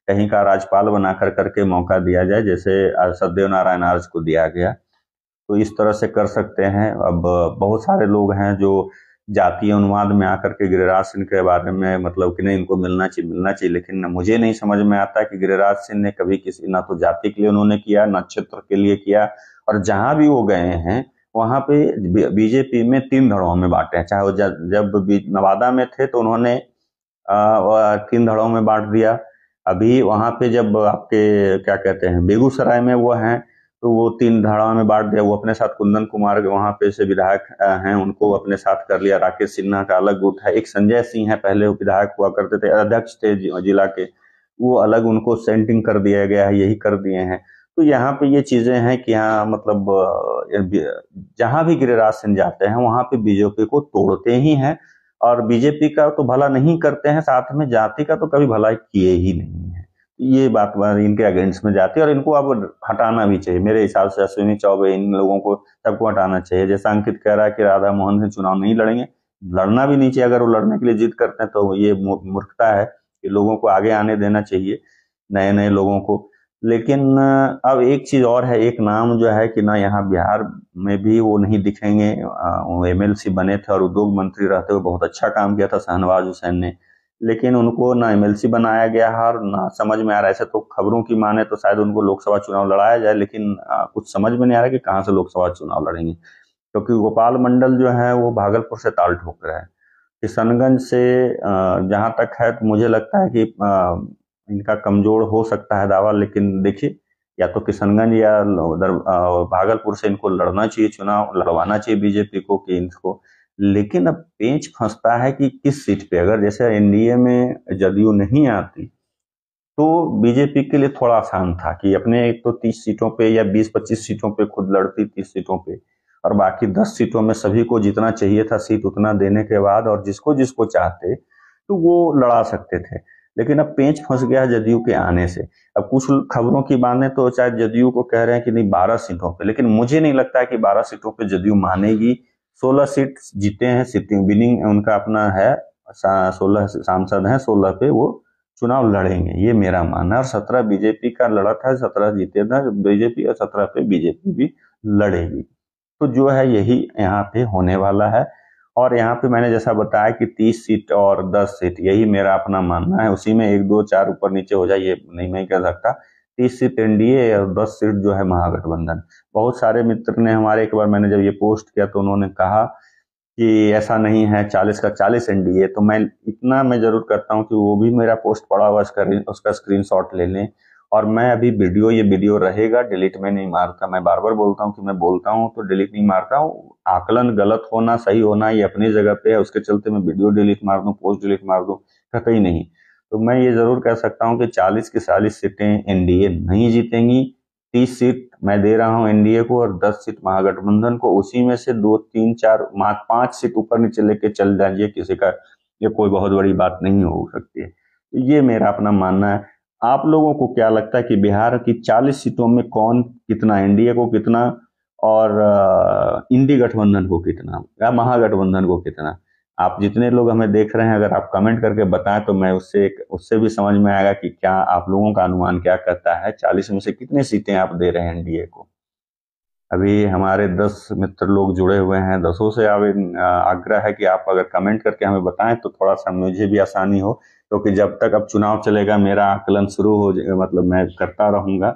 कहीं का राज्यपाल बनाकर करके मौका दिया जाए, जैसे सत्यदेव नारायण आर्य को दिया गया। तो इस तरह से कर सकते हैं। अब बहुत सारे लोग हैं जो जातीय अनुवाद में आकर के गिरिराज सिंह के बारे में मतलब कि नहीं इनको मिलना चाहिए, लेकिन मुझे नहीं समझ में आता कि गिरिराज सिंह ने कभी किसी, ना तो जाति के लिए उन्होंने किया, ना क्षेत्र के लिए किया, और जहां भी वो गए हैं वहां पे बीजेपी में 3 धड़ों में बांटे हैं। चाहे वो जब नवादा में थे तो उन्होंने 3 धड़ों में बांट दिया। अभी वहां पे जब आपके क्या कहते हैं बेगूसराय में वो हैं, तो वो 3 धाराओं में बांट दिया। वो अपने साथ कुंदन कुमार वहां पे से विधायक हैं, उनको अपने साथ कर लिया। राकेश सिन्हा का अलग गुट है। एक संजय सिंह है, पहले वो विधायक हुआ करते थे, अध्यक्ष थे जिला के, वो अलग, उनको सेंटिंग कर दिया गया है, यही कर दिए हैं। तो यहाँ पे ये चीजें हैं कि यहाँ मतलब जहां भी गिरिराज सिंह जाते हैं वहां पे बीजेपी को तोड़ते ही हैं, और बीजेपी का तो भला नहीं करते हैं, साथ में जाति का तो कभी भला किए ही नहीं है। ये बात इनके अगेंस्ट में जाती है, और इनको अब हटाना भी चाहिए मेरे हिसाब से। अश्विनी चौबे, इन लोगों को सबको हटाना चाहिए। जैसा अंकित कह रहा है कि राधा मोहन सिंह चुनाव नहीं लड़ेंगे, लड़ना भी नहीं चाहिए। अगर वो लड़ने के लिए जिद करते हैं तो ये मूर्खता है कि लोगों को आगे आने देना चाहिए, नए नए लोगों को। लेकिन अब एक चीज और है, एक नाम जो है कि ना यहाँ बिहार में भी वो नहीं दिखेंगे। वो एमएलसी बने थे और उद्योग मंत्री रहते हुए बहुत अच्छा काम किया था शाहनवाज हुसैन ने, लेकिन उनको ना एमएलसी बनाया गया है, और ना समझ में आ रहा है। ऐसे तो खबरों की माने तो शायद उनको लोकसभा चुनाव लड़ाया जाए, लेकिन कुछ समझ में नहीं आ रहा कि कहाँ से लोकसभा चुनाव लड़ेंगे, क्योंकि गोपाल मंडल जो है वो भागलपुर से ताल ठोक रहा है। किशनगंज से जहां तक है तो मुझे लगता है कि इनका कमजोर हो सकता है दावा, लेकिन देखिए, या तो किशनगंज या उधर भागलपुर से इनको लड़ना चाहिए, चुनाव लड़वाना चाहिए बीजेपी को कि इनको। लेकिन अब पेंच फंसता है कि किस सीट पे, अगर जैसे एनडीए में जदयू नहीं आती तो बीजेपी के लिए थोड़ा आसान था कि अपने एक तो 30 सीटों पे या 20-25 सीटों पे खुद लड़ती, 30 सीटों पे, और बाकी 10 सीटों में सभी को जितना चाहिए था सीट उतना देने के बाद और जिसको जिसको चाहते तो वो लड़ा सकते थे। लेकिन अब पेंच फंस गया जदयू के आने से। अब कुछ खबरों की माने तो शायद जदयू को कह रहे हैं कि नहीं 12 सीटों पे, लेकिन मुझे नहीं लगता है कि 12 सीटों पे जदयू मानेगी। 16 सीट जीते हैं, सिटिंग विनिंग उनका अपना है, 16 सांसद हैं, 16 पे वो चुनाव लड़ेंगे, ये मेरा मानना है। और 17 बीजेपी का लड़ा था, 17 जीते था बीजेपी और 17 पे बीजेपी भी लड़ेगी। तो जो है यही यहाँ पे होने वाला है। और यहाँ पे मैंने जैसा बताया कि 30 सीट और 10 सीट, यही मेरा अपना मानना है। उसी में 1 2 4 ऊपर नीचे हो जाए ये नहीं मैं कह सकता। 30 सीट एनडीए और 10 सीट जो है महागठबंधन। बहुत सारे मित्र ने हमारे, एक बार मैंने जब ये पोस्ट किया तो उन्होंने कहा कि ऐसा नहीं है, 40 का 40 एनडीए। तो मैं इतना मैं जरूर करता हूँ कि वो भी मेरा पोस्ट पड़ा हुआ उसका स्क्रीनशॉट ले लें। और मैं अभी ये वीडियो रहेगा, डिलीट में नहीं मारता। मैं बार बार बोलता हूँ कि मैं बोलता हूँ तो डिलीट नहीं मारता हूँ। आकलन गलत होना सही होना ये अपनी जगह पे है, उसके चलते मैं वीडियो डिलीट मार दूं, पोस्ट डिलीट मार दूं, कतई नहीं। तो मैं ये जरूर कह सकता हूँ कि 40 की 40 सीटें एनडीए नहीं जीतेंगी। 30 सीट मैं दे रहा हूं एनडीए को और 10 सीट महागठबंधन को। उसी में से 2 3 4 5 सीट ऊपर नीचे लेके चल जाइए, किसी का ये कोई बहुत बड़ी बात नहीं हो सकती है। तो ये मेरा अपना मानना है। आप लोगों को क्या लगता है कि बिहार की 40 सीटों में कौन कितना, एनडीए को कितना और इंडी गठबंधन को कितना या महागठबंधन को कितना? आप जितने लोग हमें देख रहे हैं अगर आप कमेंट करके बताएं तो मैं उससे भी समझ में आएगा कि क्या आप लोगों का अनुमान क्या कहता है, 40 में से कितनी सीटें आप दे रहे हैं एनडीए को। अभी हमारे 10 मित्र लोग जुड़े हुए हैं, 10 से आग्रह है कि आप अगर कमेंट करके हमें बताएं तो थोड़ा सा मुझे भी आसानी हो, क्योंकि जब तक अब चुनाव चलेगा मेरा आकलन शुरू हो जाएगा, मतलब मैं करता रहूंगा।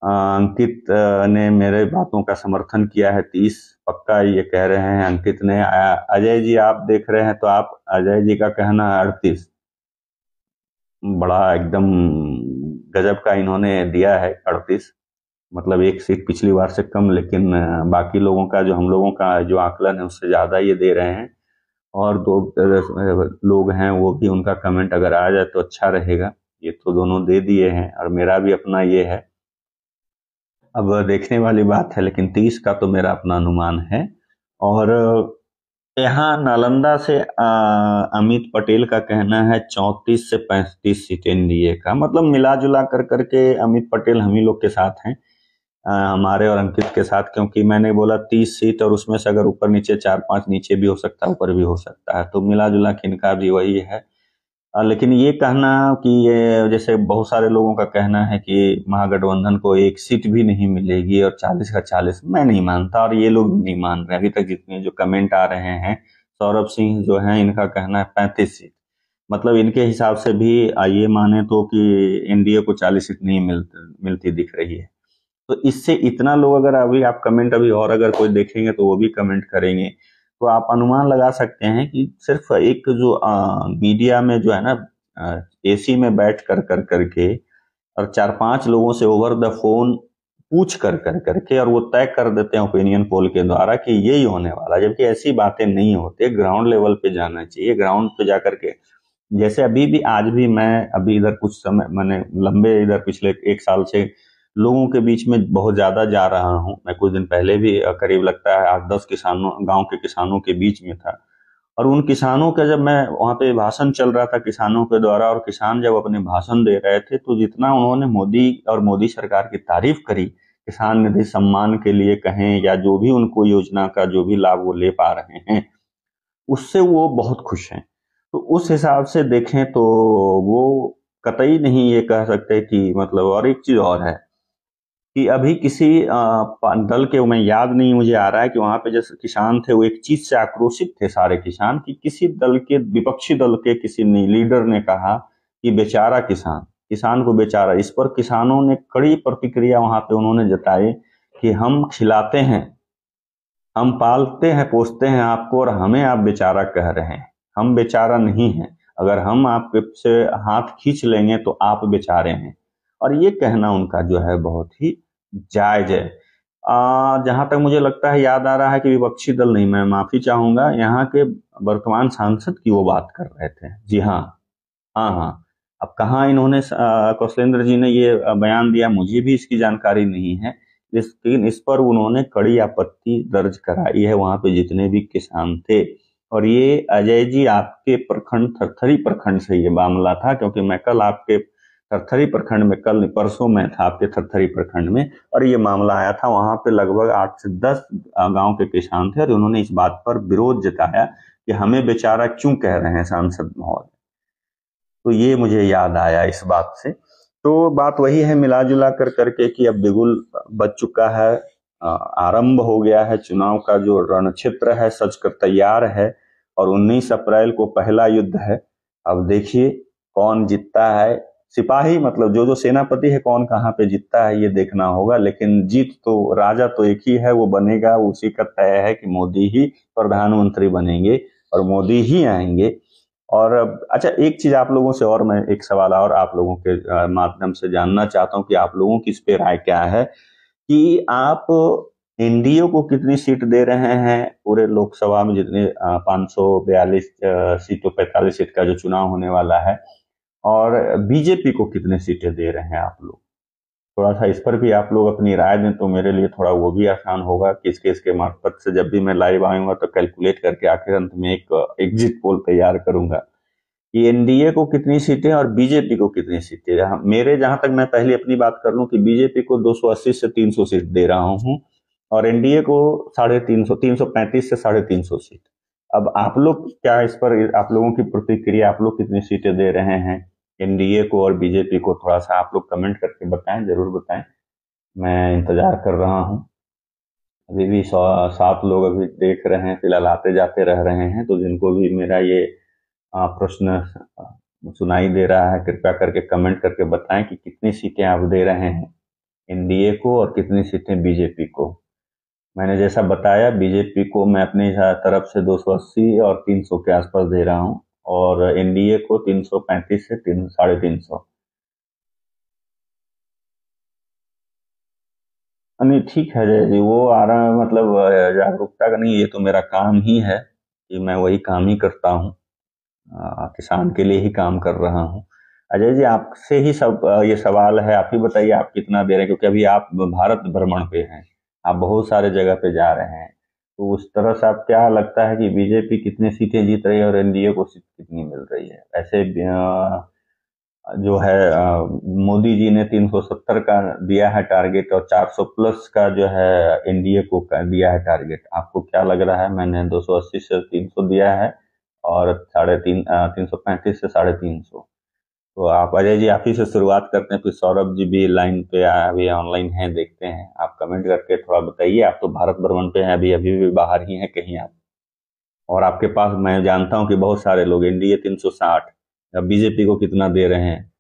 अंकित ने मेरे बातों का समर्थन किया है, 30 पक्का ये कह रहे हैं अंकित ने। अजय जी आप देख रहे हैं तो आप, अजय जी का कहना है 38, बड़ा एकदम गजब का इन्होंने दिया है 38, मतलब 1 सीट पिछली बार से कम। लेकिन बाकी लोगों का जो, हम लोगों का जो आकलन है उससे ज्यादा ये दे रहे हैं। और 2 लोग हैं वो भी, उनका कमेंट अगर आ जाए तो अच्छा रहेगा। ये तो दोनों दे दिए हैं और मेरा भी अपना ये है, अब देखने वाली बात है। लेकिन 30 का तो मेरा अपना अनुमान है। और यहाँ नालंदा से अमित पटेल का कहना है 34 से 35 सीट एनडीए का, मतलब मिला जुला कर करके अमित पटेल हम ही लोग के साथ हैं, हमारे और अंकित के साथ। क्योंकि मैंने बोला 30 सीट और उसमें से अगर ऊपर नीचे 4-5 नीचे भी हो सकता है, ऊपर भी हो सकता है, तो मिला जुला के इनका भी वही है। लेकिन ये कहना कि ये, जैसे बहुत सारे लोगों का कहना है कि महागठबंधन को 1 सीट भी नहीं मिलेगी और 40 का 40, मैं नहीं मानता और ये लोग नहीं मान रहे। अभी तक जितने जो कमेंट आ रहे हैं, सौरभ सिंह जो है इनका कहना है 35 सीट, मतलब इनके हिसाब से भी ये माने तो कि एनडीए को 40 सीट नहीं मिलती दिख रही है। तो इससे इतना लोग, अगर अभी आप कमेंट अभी और अगर कोई देखेंगे तो वो भी कमेंट करेंगे, तो आप अनुमान लगा सकते हैं कि सिर्फ एक जो मीडिया में जो है ना, एसी में बैठ कर कर करके और 4-5 लोगों से ओवर द फोन पूछ कर कर करके और वो तय कर देते हैं ओपिनियन पोल के द्वारा कि यही होने वाला, जबकि ऐसी बातें नहीं होती। ग्राउंड लेवल पे जाना चाहिए, ग्राउंड पे जाकर के, जैसे अभी भी आज भी मैं अभी इधर कुछ समय मैंने लंबे इधर पिछले 1 साल से लोगों के बीच में बहुत ज्यादा जा रहा हूं। मैं कुछ दिन पहले भी करीब लगता है 8-10 किसानों, गांव के किसानों के बीच में था। और उन किसानों का जब मैं वहां पे भाषण चल रहा था किसानों के द्वारा, और किसान जब अपने भाषण दे रहे थे तो जितना उन्होंने मोदी और मोदी सरकार की तारीफ करी, किसान निधि सम्मान के लिए कहें या जो भी उनको योजना का जो भी लाभ वो ले पा रहे हैं, उससे वो बहुत खुश हैं। तो उस हिसाब से देखें तो वो कतई नहीं ये कह सकते कि मतलब। और एक चीज और है कि अभी किसी दल के, मैं याद नहीं मुझे आ रहा है कि वहां पे जैसे किसान थे वो एक चीज से आक्रोशित थे सारे किसान, कि किसी दल के, विपक्षी दल के किसी लीडर ने कहा कि बेचारा किसान, किसान को बेचारा। इस पर किसानों ने कड़ी प्रतिक्रिया वहां पे उन्होंने जताई कि हम खिलाते हैं, हम पालते हैं पोसते हैं आपको और हमें आप बेचारा कह रहे हैं। हम बेचारा नहीं है, अगर हम आपके से हाथ खींच लेंगे तो आप बेचारे हैं। और ये कहना उनका जो है बहुत ही जायज है। जहां तक मुझे लगता है, याद आ रहा है कि विपक्षी दल नहीं, मैं माफी चाहूंगा, यहाँ के वर्तमान सांसद की वो बात कर रहे थे। जी हाँ, हाँ हाँ, अब कहाँ इन्होंने कौशलेंद्र जी ने ये बयान दिया, मुझे भी इसकी जानकारी नहीं है, लेकिन इस पर उन्होंने कड़ी आपत्ति दर्ज कराई है वहां पे जितने भी किसान थे। और ये अजय जी आपके प्रखंड थरथरी प्रखंड से ये मामला था, क्योंकि मैं कल आपके थरथरी प्रखंड में, कल नहीं परसों में था आपके थरथरी प्रखंड में, और ये मामला आया था। वहां पे लगभग 8 से 10 गांव के किसान थे और उन्होंने इस बात पर विरोध जताया कि हमें बेचारा क्यों कह रहे हैं सांसद महोदय। तो ये मुझे याद आया इस बात से। तो बात वही है मिला जुला कर करके कि अब बिगुल बच चुका है, आरंभ हो गया है चुनाव का जो रण क्षेत्र है, सज कर तैयार है, और 19 अप्रैल को पहला युद्ध है। अब देखिए कौन जीतता है, सिपाही मतलब जो जो सेनापति है कौन कहाँ पे जीतता है ये देखना होगा, लेकिन जीत तो, राजा तो एक ही है, वो बनेगा, उसी का तय है कि मोदी ही प्रधानमंत्री बनेंगे और मोदी ही आएंगे। और अच्छा, एक चीज आप लोगों से और मैं एक सवाल और आप लोगों के माध्यम से जानना चाहता हूं कि आप लोगों की इस पे राय क्या है कि आप एनडीए को कितनी सीट दे रहे हैं पूरे लोकसभा में, जितने 542 सीटों, 45 सीट का जो चुनाव होने वाला है, और बीजेपी को कितने सीटें दे रहे हैं आप लोग। थोड़ा सा इस पर भी आप लोग अपनी राय दें तो मेरे लिए थोड़ा वो भी आसान होगा, किसके इसके मार्फत से जब भी मैं लाइव आऊंगा तो कैलकुलेट करके आखिर अंत में एक एग्जिट पोल तैयार करूंगा कि एनडीए को कितनी सीटें और बीजेपी को कितनी सीटें। मेरे जहां तक, मैं पहले अपनी बात कर लूं कि बीजेपी को 280 से 300 सीट दे रहा हूं और एनडीए को 350, 335 से 350 सीट। अब आप लोग क्या इस पर, आप लोगों की प्रतिक्रिया, आप लोग कितनी सीटें दे रहे हैं एनडीए को और बीजेपी को, थोड़ा सा आप लोग कमेंट करके बताएं, जरूर बताएं, मैं इंतजार कर रहा हूं। अभी भी 7 लोग अभी देख रहे हैं, फिलहाल आते जाते रह रहे हैं, तो जिनको भी मेरा ये प्रश्न सुनाई दे रहा है कृपया करके कमेंट करके बताएं कि कितनी सीटें आप दे रहे हैं एनडीए को और कितनी सीटें बीजेपी को। मैंने जैसा बताया बीजेपी को मैं अपनी तरफ से 280 और 300 के आसपास दे रहा हूं और एनडीए को 335 से 350। नहीं ठीक है जय जी, वो आ रहा है मतलब जागरूकता का नहीं, ये तो मेरा काम ही है कि मैं वही काम ही करता हूँ, किसान के लिए ही काम कर रहा हूँ। अजय जी आपसे ही सब ये सवाल है, आप ही बताइए आप कितना दे रहे हैं, क्योंकि अभी आप भारत भ्रमण पे हैं, आप बहुत सारे जगह पे जा रहे हैं, तो उस तरह से आप क्या लगता है कि बीजेपी कितनी सीटें जीत रही है और एनडीए को सीट कितनी मिल रही है। ऐसे जो है मोदी जी ने 370 का दिया है टारगेट और 400 प्लस का जो है एनडीए को दिया है टारगेट, आपको क्या लग रहा है। मैंने 280 से 300 दिया है और 335 से 350। तो आप अजय जी आप ही से शुरुआत करते हैं, फिर सौरभ जी भी लाइन पे अभी ऑनलाइन हैं, देखते हैं, आप कमेंट करके थोड़ा बताइए। आप तो भारत भ्रमण पे हैं, अभी अभी भी बाहर ही हैं कहीं आप, और आपके पास मैं जानता हूं कि बहुत सारे लोग, एनडीए 360, अब बीजेपी को कितना दे रहे हैं।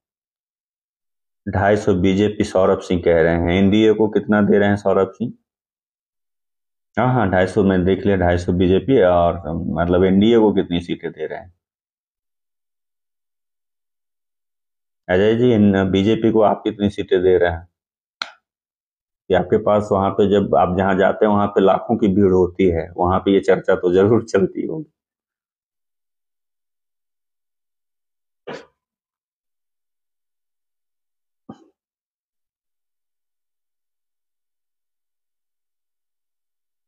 250 बीजेपी सौरभ सिंह कह रहे हैं, एनडीए को कितना दे रहे हैं सौरभ सिंह। हाँ हाँ 250 में देख लिया, 250 बीजेपी, और मतलब एनडीए को कितनी सीटें दे रहे हैं अजय जी, इन बीजेपी को आप कितनी सीटें दे रहे हैं कि आपके पास वहां पे जब आप जहां जाते हैं वहां पे लाखों की भीड़ होती है, वहां पे ये चर्चा तो जरूर चलती होगी।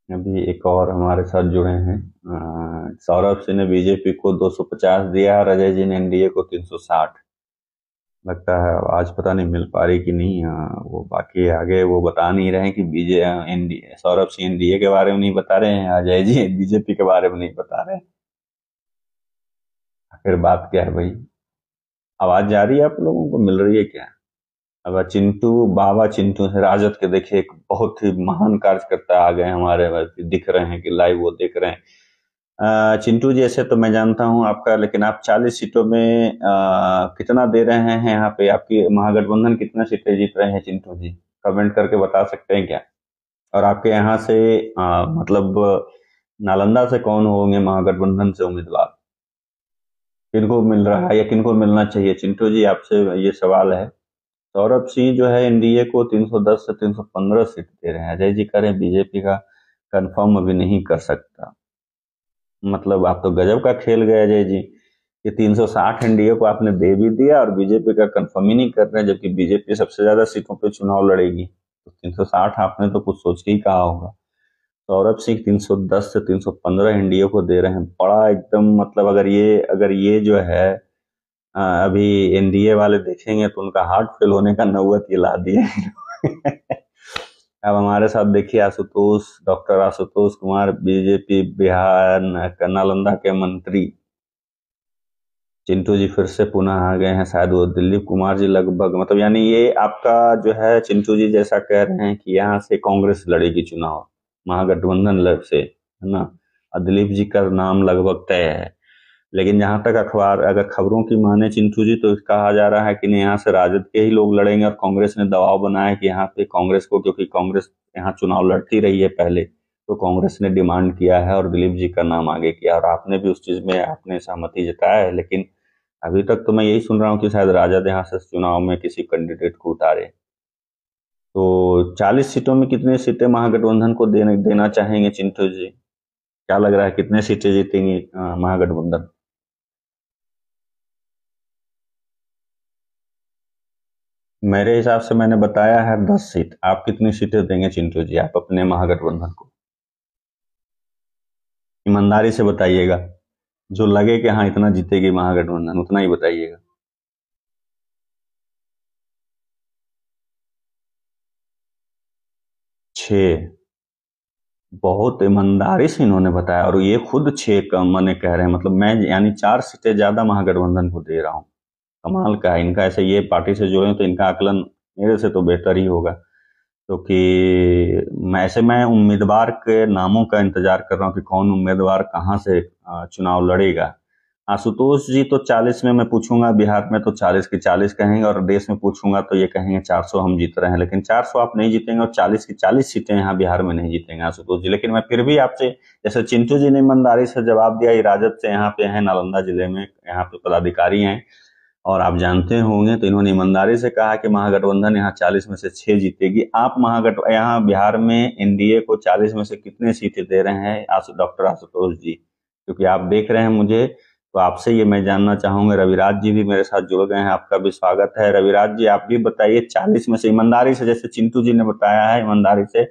अभी एक और हमारे साथ जुड़े हैं, सौरभ सिंह ने बीजेपी को 250 दिया और अजय जी ने एनडीए को 360। लगता है आज पता नहीं मिल पा रही कि नहीं, वो बाकी आगे वो बता नहीं रहे हैं कि एनडीए, सौरभ सिंह एनडीए के बारे में नहीं बता रहे हैं, अजय जी बीजेपी के बारे में नहीं बता रहे हैं। आखिर बात क्या है भाई। आवाज जा रही है, आप लोगों को मिल रही है क्या। अब चिंटू, बाबा चिंटू से राजद के देखिए एक बहुत ही महान कार्यकर्ता आ गए हमारे, दिख रहे हैं कि लाइव वो देख रहे हैं। चिंटू जी ऐसे तो मैं जानता हूं आपका, लेकिन आप 40 सीटों में कितना दे रहे हैं यहाँ पे, आपकी महागठबंधन कितना सीटें जीत रहे हैं चिंटू जी, कमेंट करके बता सकते हैं क्या। और आपके यहाँ से मतलब नालंदा से कौन होंगे महागठबंधन से उम्मीदवार, किनको मिल रहा है या किनको मिलना चाहिए, चिंटू जी आपसे ये सवाल है। सौरभ सिंह जो है एनडीए को 310 से 315 सीट दे रहे हैं, अजय जी कह रहे हैं बीजेपी का कंफर्म अभी नहीं कर सकता। मतलब आप तो गजब का खेल गए अजय जी। ये 360 एनडीए को आपने दे भी दिया और बीजेपी का कंफर्म ही नहीं कर रहे हैं, जबकि बीजेपी सबसे ज्यादा सीटों पे चुनाव लड़ेगी। तो 360 आपने तो कुछ सोच के ही कहा होगा। सौरभ सिंह 310 से 315 एनडीए को दे रहे हैं, बड़ा एकदम मतलब अगर ये जो है अभी एनडीए वाले देखेंगे तो उनका हार्ट फेल होने का नौबत ये ला दिए। अब हमारे साथ देखिए आशुतोष, डॉक्टर आशुतोष कुमार, बीजेपी बिहार नालंदा के मंत्री। चिंटू जी फिर से पुनः आ गए हैं, शायद वो दिलीप कुमार जी लगभग, मतलब यानी ये आपका जो है चिंटू जी जैसा कह रहे हैं कि यहाँ से कांग्रेस लड़ेगी चुनाव, महागठबंधन से, है ना। और दिलीप जी का नाम लगभग तय है। लेकिन जहां तक अखबार अगर खबरों की माने चिंटू जी, तो कहा जा रहा है कि नहीं, यहाँ से राजद के ही लोग लड़ेंगे और कांग्रेस ने दबाव बनाया कि यहाँ पे कांग्रेस को, क्योंकि कांग्रेस यहाँ चुनाव लड़ती रही है पहले, तो कांग्रेस ने डिमांड किया है और दिलीप जी का नाम आगे किया, और आपने भी उस चीज में आपने सहमति जताया है। लेकिन अभी तक तो मैं यही सुन रहा हूँ कि शायद राजद यहाँ से चुनाव में किसी कैंडिडेट को उतारे। तो 40 सीटों में कितने सीटें महागठबंधन को देना चाहेंगे चिंटू जी? क्या लग रहा है कितने सीटें जीतेंगे महागठबंधन? मेरे हिसाब से मैंने बताया है 10 सीट। आप कितनी सीटें देंगे चिंटू जी, आप अपने महागठबंधन को? ईमानदारी से बताइएगा, जो लगे कि हाँ इतना जीतेगी महागठबंधन उतना ही बताइएगा। 6? बहुत ईमानदारी से इन्होंने बताया, और ये खुद 6 का मैंने कह रहे हैं, मतलब मैं यानी 4 सीटें ज्यादा महागठबंधन को दे रहा हूँ। कमाल का है इनका, ऐसे ये पार्टी से जुड़े हैं तो इनका आकलन मेरे से तो बेहतर ही होगा। क्योंकि मैं उम्मीदवार के नामों का इंतजार कर रहा हूँ कि कौन उम्मीदवार कहाँ से चुनाव लड़ेगा। आशुतोष जी तो 40 में मैं पूछूंगा, बिहार में तो 40 की 40 कहेंगे, और देश में पूछूंगा तो ये कहेंगे 400 हम जीत रहे हैं। लेकिन 400 आप नहीं जीतेंगे और 40 की 40 सीटें यहाँ बिहार में नहीं जीतेंगे आशुतोष जी। लेकिन मैं फिर भी आपसे, जैसे चिंटू जी ने ईमानदारी से जवाब दिया, ये राजद से यहाँ पे है, नालंदा जिले में यहाँ पे पदाधिकारी हैं और आप जानते होंगे, तो इन्होंने ईमानदारी से कहा कि महागठबंधन यहाँ 40 में से 6 जीतेगी। आप यहाँ बिहार में एनडीए को 40 में से कितने सीटें दे रहे हैं डॉक्टर आशुतोष जी? क्योंकि आप देख रहे हैं मुझे, तो आपसे ये मैं जानना चाहूंगा। रविराज जी भी मेरे साथ जुड़ गए हैं, आपका भी स्वागत है। रविराज जी आप भी बताइए, 40 में से ईमानदारी से, जैसे चिंटू जी ने बताया है ईमानदारी से,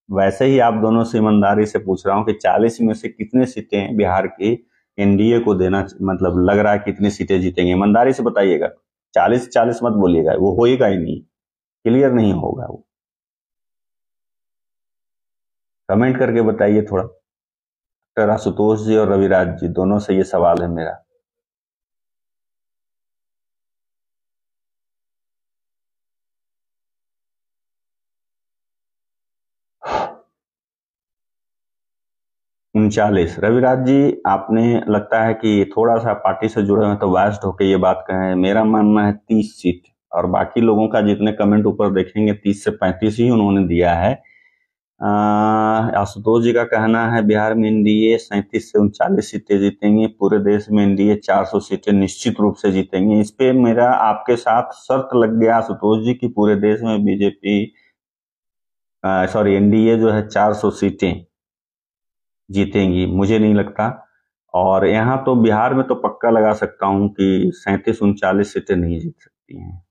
वैसे ही आप दोनों से ईमानदारी से पूछ रहा हूँ कि 40 में से कितने सीटें बिहार की एनडीए को देना, मतलब लग रहा है कितनी सीटें जीतेंगे? ईमानदारी से बताइएगा, 40-40 मत बोलिएगा, वो होएगा ही नहीं, क्लियर नहीं होगा वो। कमेंट करके बताइए थोड़ा। डॉक्टर आशुतोष जी और रविराज जी दोनों से ये सवाल है मेरा। उनचालीस? रविराज जी आपने, लगता है कि थोड़ा सा पार्टी से जुड़े हैं तो वास्ट होकर ये बात कहें। मेरा मानना है 30 सीट, और बाकी लोगों का जितने कमेंट ऊपर देखेंगे 30 से 35 ही उन्होंने दिया है। आशुतोष जी का कहना है बिहार में एनडीए 37 से 39 सीटें जीतेंगी, पूरे देश में एनडीए 400 सीटें निश्चित रूप से जीतेंगी। इस पे मेरा आपके साथ शर्त लग गया आशुतोष जी कि पूरे देश में बीजेपी, सॉरी एनडीए जो है 400 सीटें जीतेंगी, मुझे नहीं लगता। और यहाँ तो बिहार में तो पक्का लगा सकता हूँ कि 37-39 सीटें नहीं जीत सकती हैं,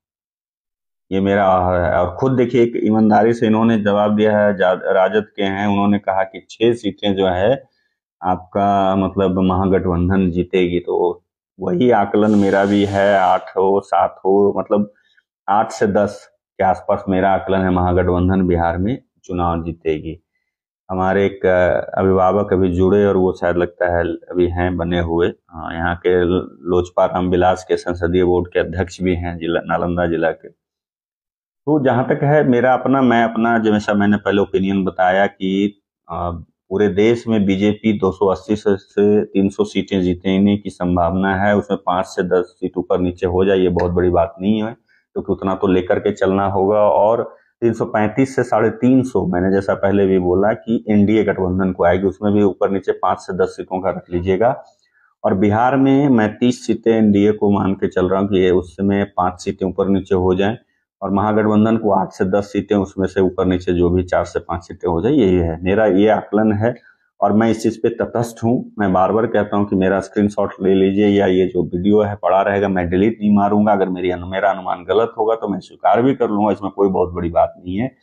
ये मेरा है। और खुद देखिए एक ईमानदारी से इन्होंने जवाब दिया है, राजद के हैं, उन्होंने कहा कि 6 सीटें जो है आपका मतलब महागठबंधन जीतेगी। तो वही आकलन मेरा भी है, 8 हो 7 हो, मतलब 8 से 10 के आसपास मेरा आकलन है, महागठबंधन बिहार में चुनाव जीतेगी। हमारे एक अभिभावक अभी जुड़े, और वो शायद लगता है अभी हैं बने हुए, यहाँ के लोजपा रामविलास के संसदीय बोर्ड के अध्यक्ष भी हैं जिला नालंदा जिला के। तो जहां तक है मेरा अपना, मैं अपना जैसा मैंने पहले ओपिनियन बताया कि पूरे देश में बीजेपी 280 से 300 सीटें जीतने की संभावना है। उसमें 5 से 10 सीट ऊपर नीचे हो जाए ये बहुत बड़ी बात नहीं है, क्योंकि उतना तो लेकर के चलना होगा। और 335 से 350, मैंने जैसा पहले भी बोला कि एनडीए गठबंधन को आएगी, उसमें भी ऊपर नीचे 5 से 10 सीटों का रख लीजिएगा। और बिहार में मैं 30 सीटें एनडीए को मान के चल रहा हूँ कि उसमें 5 सीटें ऊपर नीचे हो जाएं, और महागठबंधन को 8 से 10 सीटें, उसमें से ऊपर नीचे जो भी 4 से 5 सीटें हो जाए, यही है मेरा ये आकलन है। और मैं इस चीज पे तटस्थ हूँ। मैं बार बार कहता हूँ कि मेरा स्क्रीनशॉट ले लीजिए या ये जो वीडियो है पड़ा रहेगा, मैं डिलीट नहीं मारूंगा। अगर मेरा अनुमान गलत होगा तो मैं स्वीकार भी कर लूंगा, इसमें कोई बहुत बड़ी बात नहीं है।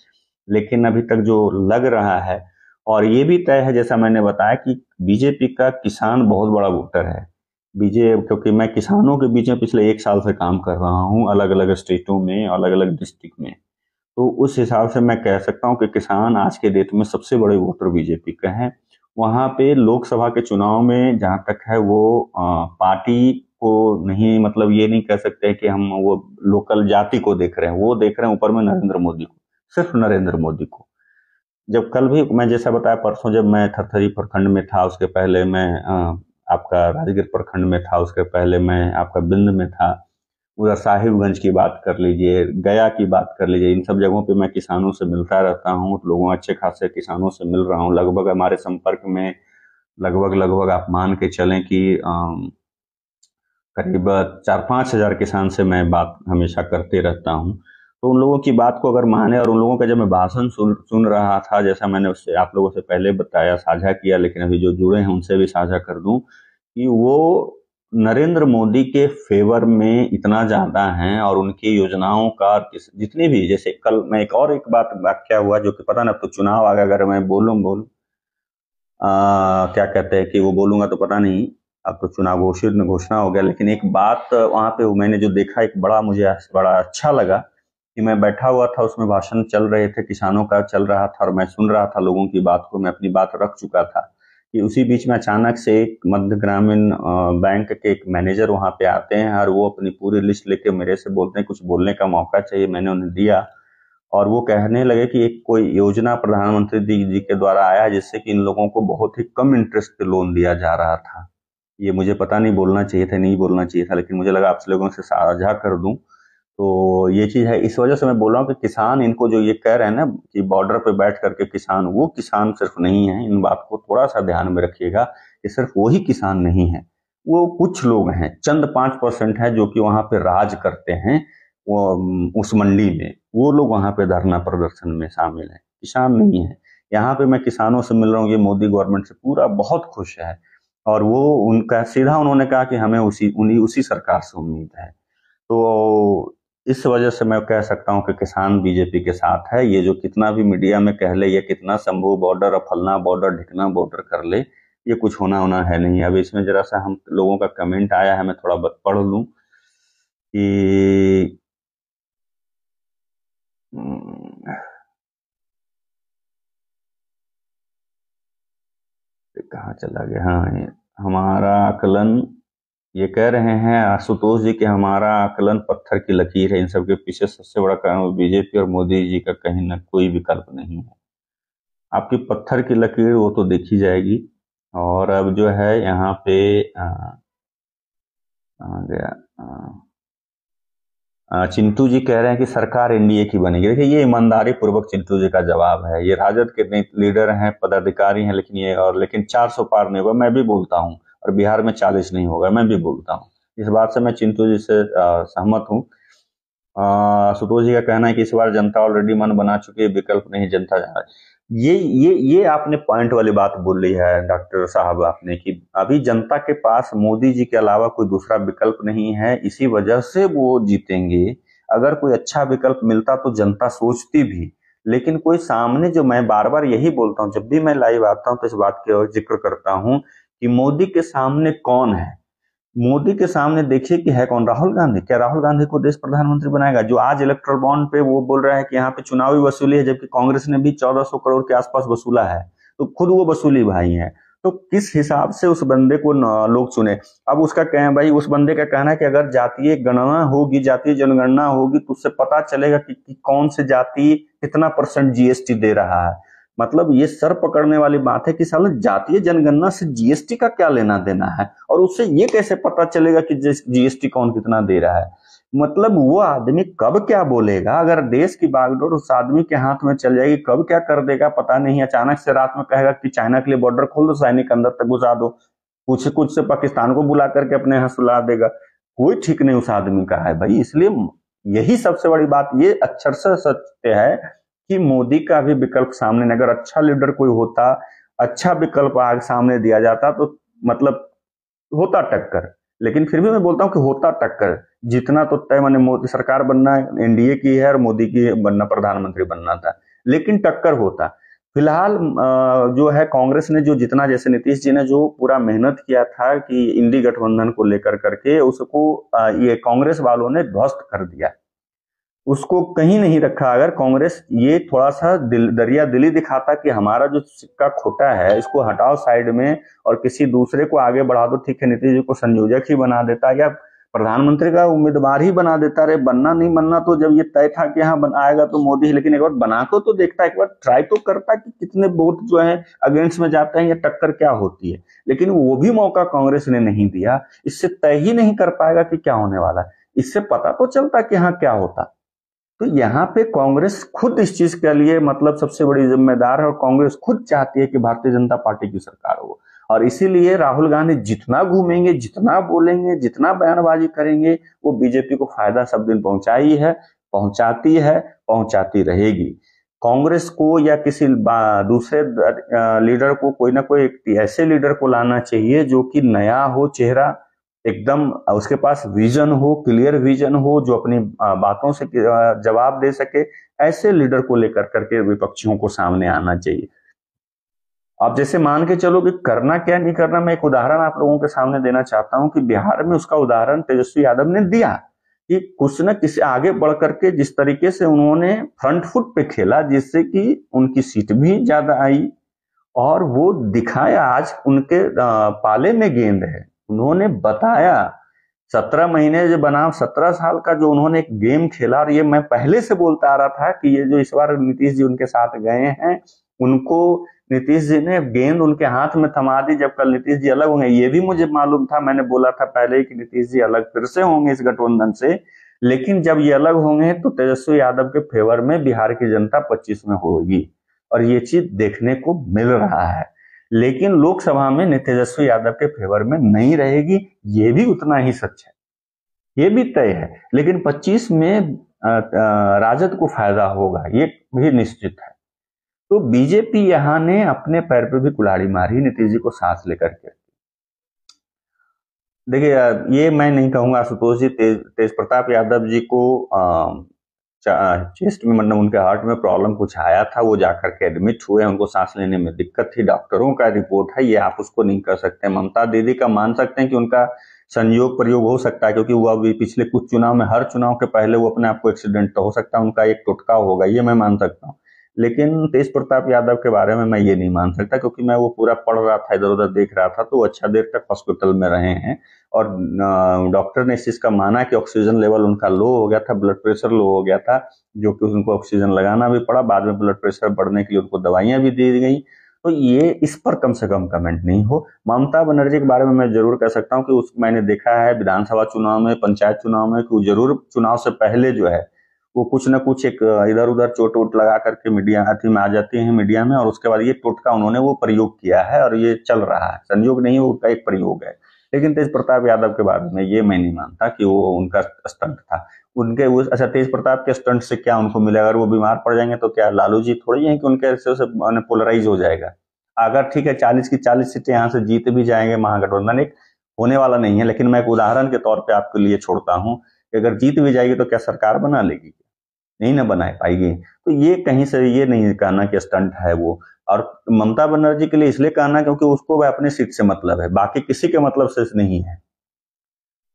लेकिन अभी तक जो लग रहा है, और ये भी तय है जैसा मैंने बताया कि बीजेपी का किसान बहुत बड़ा वोटर है। क्योंकि मैं किसानों के बीच में पिछले 1 साल से काम कर रहा हूँ, अलग अलग स्टेटों में, अलग अलग डिस्ट्रिक्ट में। तो उस हिसाब से मैं कह सकता हूँ कि किसान आज के डेट में सबसे बड़े वोटर बीजेपी के हैं। वहां पे लोकसभा के चुनाव में जहां तक है वो पार्टी को नहीं, मतलब ये नहीं कह सकते कि हम वो लोकल जाति को देख रहे हैं, वो देख रहे हैं ऊपर में नरेंद्र मोदी को, सिर्फ नरेंद्र मोदी को। जब कल भी मैं जैसा बताया, परसों जब मैं थरथरी प्रखंड में था, उसके पहले मैं आपका राजगीर प्रखंड में था, उसके पहले मैं आपका बिंद में था, उधर साहिबगंज की बात कर लीजिए, गया की बात कर लीजिए, इन सब जगहों पे मैं किसानों से मिलता रहता हूँ, लोगों अच्छे खासे किसानों से मिल रहा हूँ। लगभग हमारे संपर्क में लगभग आप मान के चलें कि करीब 4-5 हजार किसान से मैं बात हमेशा करते रहता हूँ। तो उन लोगों की बात को अगर माने, और उन लोगों का जब मैं भाषण सुन रहा था, जैसा मैंने उससे आप लोगों से पहले बताया, साझा किया, लेकिन अभी जो जुड़े हैं उनसे भी साझा कर दूं कि वो नरेंद्र मोदी के फेवर में इतना ज्यादा हैं, और उनकी योजनाओं का जितनी भी, जैसे कल मैं एक बात क्या हुआ जो कि पता ना, अब तो चुनाव आ गया, अगर मैं क्या कहते हैं कि वो बोलूंगा तो पता नहीं, अब तो चुनाव घोषणा हो गया। लेकिन एक बात वहां पे मैंने जो देखा, एक मुझे बड़ा अच्छा लगा कि मैं बैठा हुआ था, उसमें भाषण चल रहे थे, किसानों का चल रहा था, और मैं सुन रहा था लोगों की बात को, मैं अपनी बात रख चुका था कि उसी बीच में अचानक से एक मध्य ग्रामीण बैंक के एक मैनेजर वहां पे आते हैं, और वो अपनी पूरी लिस्ट लेके मेरे से बोलते हैं कुछ बोलने का मौका चाहिए। मैंने उन्हें दिया, और वो कहने लगे कि एक कोई योजना प्रधानमंत्री जी के द्वारा आया है, जिससे कि इन लोगों को बहुत ही कम इंटरेस्ट पे लोन दिया जा रहा था। ये मुझे पता नहीं बोलना चाहिए था, नहीं बोलना चाहिए था, लेकिन मुझे लगा आप लोगों से साझा कर दूं। तो ये चीज है, इस वजह से मैं बोल रहा हूँ कि किसान इनको जो ये कह रहे हैं ना कि बॉर्डर पे बैठ करके किसान, वो किसान सिर्फ नहीं है। इन बात को थोड़ा सा ध्यान में रखिएगा कि सिर्फ वही किसान नहीं है, वो कुछ लोग हैं, चंद 5% है जो कि वहां पे राज करते हैं, वो उस मंडी में, वो लोग वहां पे धरना प्रदर्शन में शामिल है, किसान नहीं है। यहाँ पे मैं किसानों से मिल रहा हूँ, ये मोदी गवर्नमेंट से पूरा बहुत खुश है, और वो उनका सीधा उन्होंने कहा कि हमें उसी सरकार से उम्मीद है। तो इस वजह से मैं कह सकता हूं कि किसान बीजेपी के साथ है। ये जो कितना भी मीडिया में कह ले, ये कितना शंभू बॉर्डर, फलना बॉर्डर, ढिकना बॉर्डर कर ले, ये कुछ होना है नहीं। अब इसमें जरा सा हम लोगों का कमेंट आया है, मैं थोड़ा पढ़ लूं कि कहाँ चला गया। हाँ, हमारा आकलन, ये कह रहे हैं आशुतोष जी कि हमारा आकलन पत्थर की लकीर है, इन सब के पीछे सबसे बड़ा कारण बीजेपी और मोदी जी का कहीं ना कोई विकल्प नहीं है। आपकी पत्थर की लकीर वो तो देखी जाएगी। और अब जो है यहाँ पे आ गया, चिंटू जी कह रहे हैं कि सरकार एनडीए की बनेगी। देखिए, ये ईमानदारी पूर्वक चिंटू जी का जवाब है। ये राजद के लीडर हैं, पदाधिकारी हैं, लेकिन 400 पार नहीं होगा, मैं भी बोलता हूँ, और बिहार में 40 नहीं होगा, मैं भी बोलता हूँ। इस बात से मैं चिंटू जी से सहमत हूँ। सुतोष जी का कहना है कि इस बार जनता ऑलरेडी मन बना चुकी है, विकल्प नहीं, जनता जा रहा है। ये आपने पॉइंट वाली बात बोली है डॉक्टर साहब आपने, कि अभी जनता के पास मोदी जी के अलावा कोई दूसरा विकल्प नहीं है, इसी वजह से वो जीतेंगे। अगर कोई अच्छा विकल्प मिलता तो जनता सोचती भी, लेकिन कोई सामने, जो मैं बार बार यही बोलता हूँ, जब भी मैं लाइव आता हूँ तो इस बात का जिक्र करता हूँ कि मोदी के सामने कौन है। मोदी के सामने देखिए कि है कौन, राहुल गांधी। क्या राहुल गांधी को देश प्रधानमंत्री बनाएगा? जो आज इलेक्ट्रल बॉन्ड पे वो बोल रहा है कि यहाँ पे चुनावी वसूली है, जबकि कांग्रेस ने भी 1400 करोड़ के आसपास वसूला है, तो खुद वो वसूली भाई है। तो किस हिसाब से उस बंदे को लोग चुने? अब उसका कहना, भाई उस बंदे का कहना है कि अगर जातीय गणना होगी, जातीय जनगणना होगी, तो उससे पता चलेगा कि कौन से जाति कितना % जीएसटी दे रहा है। मतलब ये सर पकड़ने वाली बात है कि साला जातीय जनगणना से जीएसटी का क्या लेना देना है, और उससे ये कैसे पता चलेगा कि जीएसटी कौन कितना दे रहा है। मतलब वो आदमी कब क्या बोलेगा, अगर देश की बागडोर उस आदमी के हाथ में चल जाएगी, कब क्या कर देगा पता नहीं। अचानक से रात में कहेगा कि चाइना के लिए बॉर्डर खोल दो, सैनिक अंदर तक घुसा दो, कुछ से पाकिस्तान को बुला करके अपने यहाँ सुला देगा, कोई ठीक नहीं उस आदमी का है भाई। इसलिए यही सबसे बड़ी बात, ये अक्षर से सत्य है कि मोदी का भी विकल्प सामने नहीं। अगर अच्छा लीडर कोई होता, अच्छा विकल्प आगे सामने दिया जाता तो मतलब होता टक्कर। लेकिन फिर भी मैं बोलता हूँ कि होता टक्कर, जीतना तो तय, मैंने मोदी सरकार बनना एनडीए की है और मोदी की बनना, प्रधानमंत्री बनना था, लेकिन टक्कर होता। फिलहाल जो है कांग्रेस ने जो जितना, जैसे नीतीश जी ने जो पूरा मेहनत किया था कि इंडी गठबंधन को लेकर करके, उसको ये कांग्रेस वालों ने ध्वस्त कर दिया, उसको कहीं नहीं रखा। अगर कांग्रेस ये थोड़ा सा दरिया दिली दिखाता कि हमारा जो सिक्का खोटा है इसको हटाओ साइड में और किसी दूसरे को आगे बढ़ा दो, ठीक है, नीतीश जी को संयोजक ही बना देता या प्रधानमंत्री का उम्मीदवार ही बना देता, रहे बनना नहीं बनना तो जब ये तय था कि हाँ आएगा तो मोदी ही, लेकिन एक बार बना तो देखता, एक बार ट्राई तो करता कि कितने वोट जो है अगेंस्ट में जाते हैं या टक्कर क्या होती है। लेकिन वो भी मौका कांग्रेस ने नहीं दिया। इससे तय ही नहीं कर पाएगा कि क्या होने वाला है, इससे पता तो चलता कि हाँ क्या होता। तो यहाँ पे कांग्रेस खुद इस चीज के लिए मतलब सबसे बड़ी जिम्मेदार है, और कांग्रेस खुद चाहती है कि भारतीय जनता पार्टी की सरकार हो। और इसीलिए राहुल गांधी जितना घूमेंगे, जितना बोलेंगे, जितना बयानबाजी करेंगे, वो बीजेपी को फायदा सब दिन पहुंचाई है, पहुंचाती है, पहुंचाती रहेगी। कांग्रेस को या किसी दूसरे लीडर को, कोई ना कोई ऐसे लीडर को लाना चाहिए जो कि नया हो चेहरा, एकदम उसके पास विजन हो, क्लियर विजन हो, जो अपनी बातों से जवाब दे सके। ऐसे लीडर को लेकर करके विपक्षियों को सामने आना चाहिए। अब जैसे मान के चलो कि करना क्या नहीं करना, मैं एक उदाहरण आप लोगों के सामने देना चाहता हूं कि बिहार में उसका उदाहरण तेजस्वी यादव ने दिया कि कुछ न किसी आगे बढ़ करके जिस तरीके से उन्होंने फ्रंट फुट पे खेला, जिससे कि उनकी सीट भी ज्यादा आई और वो दिखाया। आज उनके पाले में गेंद है, उन्होंने बताया। 17 महीने जो बना, 17 साल का जो उन्होंने एक गेम खेला, और ये मैं पहले से बोलता आ रहा था कि ये जो इस बार नीतीश जी उनके साथ गए हैं, उनको नीतीश जी ने गेंद उनके हाथ में थमा दी। जब कल नीतीश जी अलग होंगे, ये भी मुझे मालूम था, मैंने बोला था पहले ही कि नीतीश जी अलग फिर से होंगे इस गठबंधन से। लेकिन जब ये अलग होंगे तो तेजस्वी यादव के फेवर में बिहार की जनता 25 में होगी, और ये चीज देखने को मिल रहा है। लेकिन लोकसभा में तेजस्वी यादव के फेवर में नहीं रहेगी, ये भी उतना ही सच है, ये भी तय है। लेकिन 25 में राजद को फायदा होगा, ये भी निश्चित है। तो बीजेपी यहां ने अपने पैर पे भी कुल्हाड़ी मारी नीतीश जी को सांस लेकर के। देखिए, ये मैं नहीं कहूंगा आशुतोष जी, तेज प्रताप यादव जी को चेस्ट में, मतलब उनके हार्ट में प्रॉब्लम कुछ आया था, वो जाकर के एडमिट हुए, उनको सांस लेने में दिक्कत थी, डॉक्टरों का रिपोर्ट है, ये आप उसको नहीं कर सकते। ममता दीदी का मान सकते हैं कि उनका संयोग प्रयोग हो सकता है, क्योंकि वो अभी पिछले कुछ चुनाव में, हर चुनाव के पहले वो अपने आप को एक्सीडेंट तो हो सकता है, उनका एक टोटका होगा, ये मैं मान सकता हूँ। लेकिन तेज प्रताप यादव के बारे में मैं ये नहीं मान सकता, क्योंकि मैं वो पूरा पढ़ रहा था, इधर उधर देख रहा था, तो वो अच्छा देर तक हॉस्पिटल में रहे हैं। और डॉक्टर ने इस चीज का माना कि ऑक्सीजन लेवल उनका लो हो गया था, ब्लड प्रेशर लो हो गया था, जो कि उनको ऑक्सीजन लगाना भी पड़ा। बाद में ब्लड प्रेशर बढ़ने के लिए उनको दवाइयां भी दी गई। तो ये इस पर कम से कम कमेंट नहीं हो। ममता बनर्जी के बारे में मैं जरूर कह सकता हूँ कि मैंने देखा है विधानसभा चुनाव में, पंचायत चुनाव में, कि जरूर चुनाव से पहले जो है वो कुछ ना कुछ एक इधर उधर चोट वोट लगा करके मीडिया में आ जाती है मीडिया में, और उसके बाद ये टोटका उन्होंने वो प्रयोग किया है, और ये चल रहा है, संयोग नहीं, वो उनका एक प्रयोग है। लेकिन तेज प्रताप यादव के बारे में ये मैं नहीं मानता कि वो उनका स्टंट था। उनके वो, अच्छा, तेज प्रताप के स्टंट से क्या उनको मिलेगा? अगर वो बीमार पड़ जाएंगे तो क्या लालू जी थोड़ी है कि उनके से पोलराइज हो जाएगा? अगर ठीक है 40 की 40 सीटें यहाँ से जीत भी जाएंगे, महागठबंधन एक होने वाला नहीं है, लेकिन मैं एक उदाहरण के तौर पे आपके लिए छोड़ता हूँ कि अगर जीत भी जाएगी तो क्या सरकार बना लेगी? नहीं ना बना पाएगी। तो ये कहीं से ये नहीं कहना कि स्टंट है वो। और ममता बनर्जी के लिए इसलिए कहना क्योंकि उसको अपने सीट से मतलब है, बाकी किसी के मतलब से नहीं है।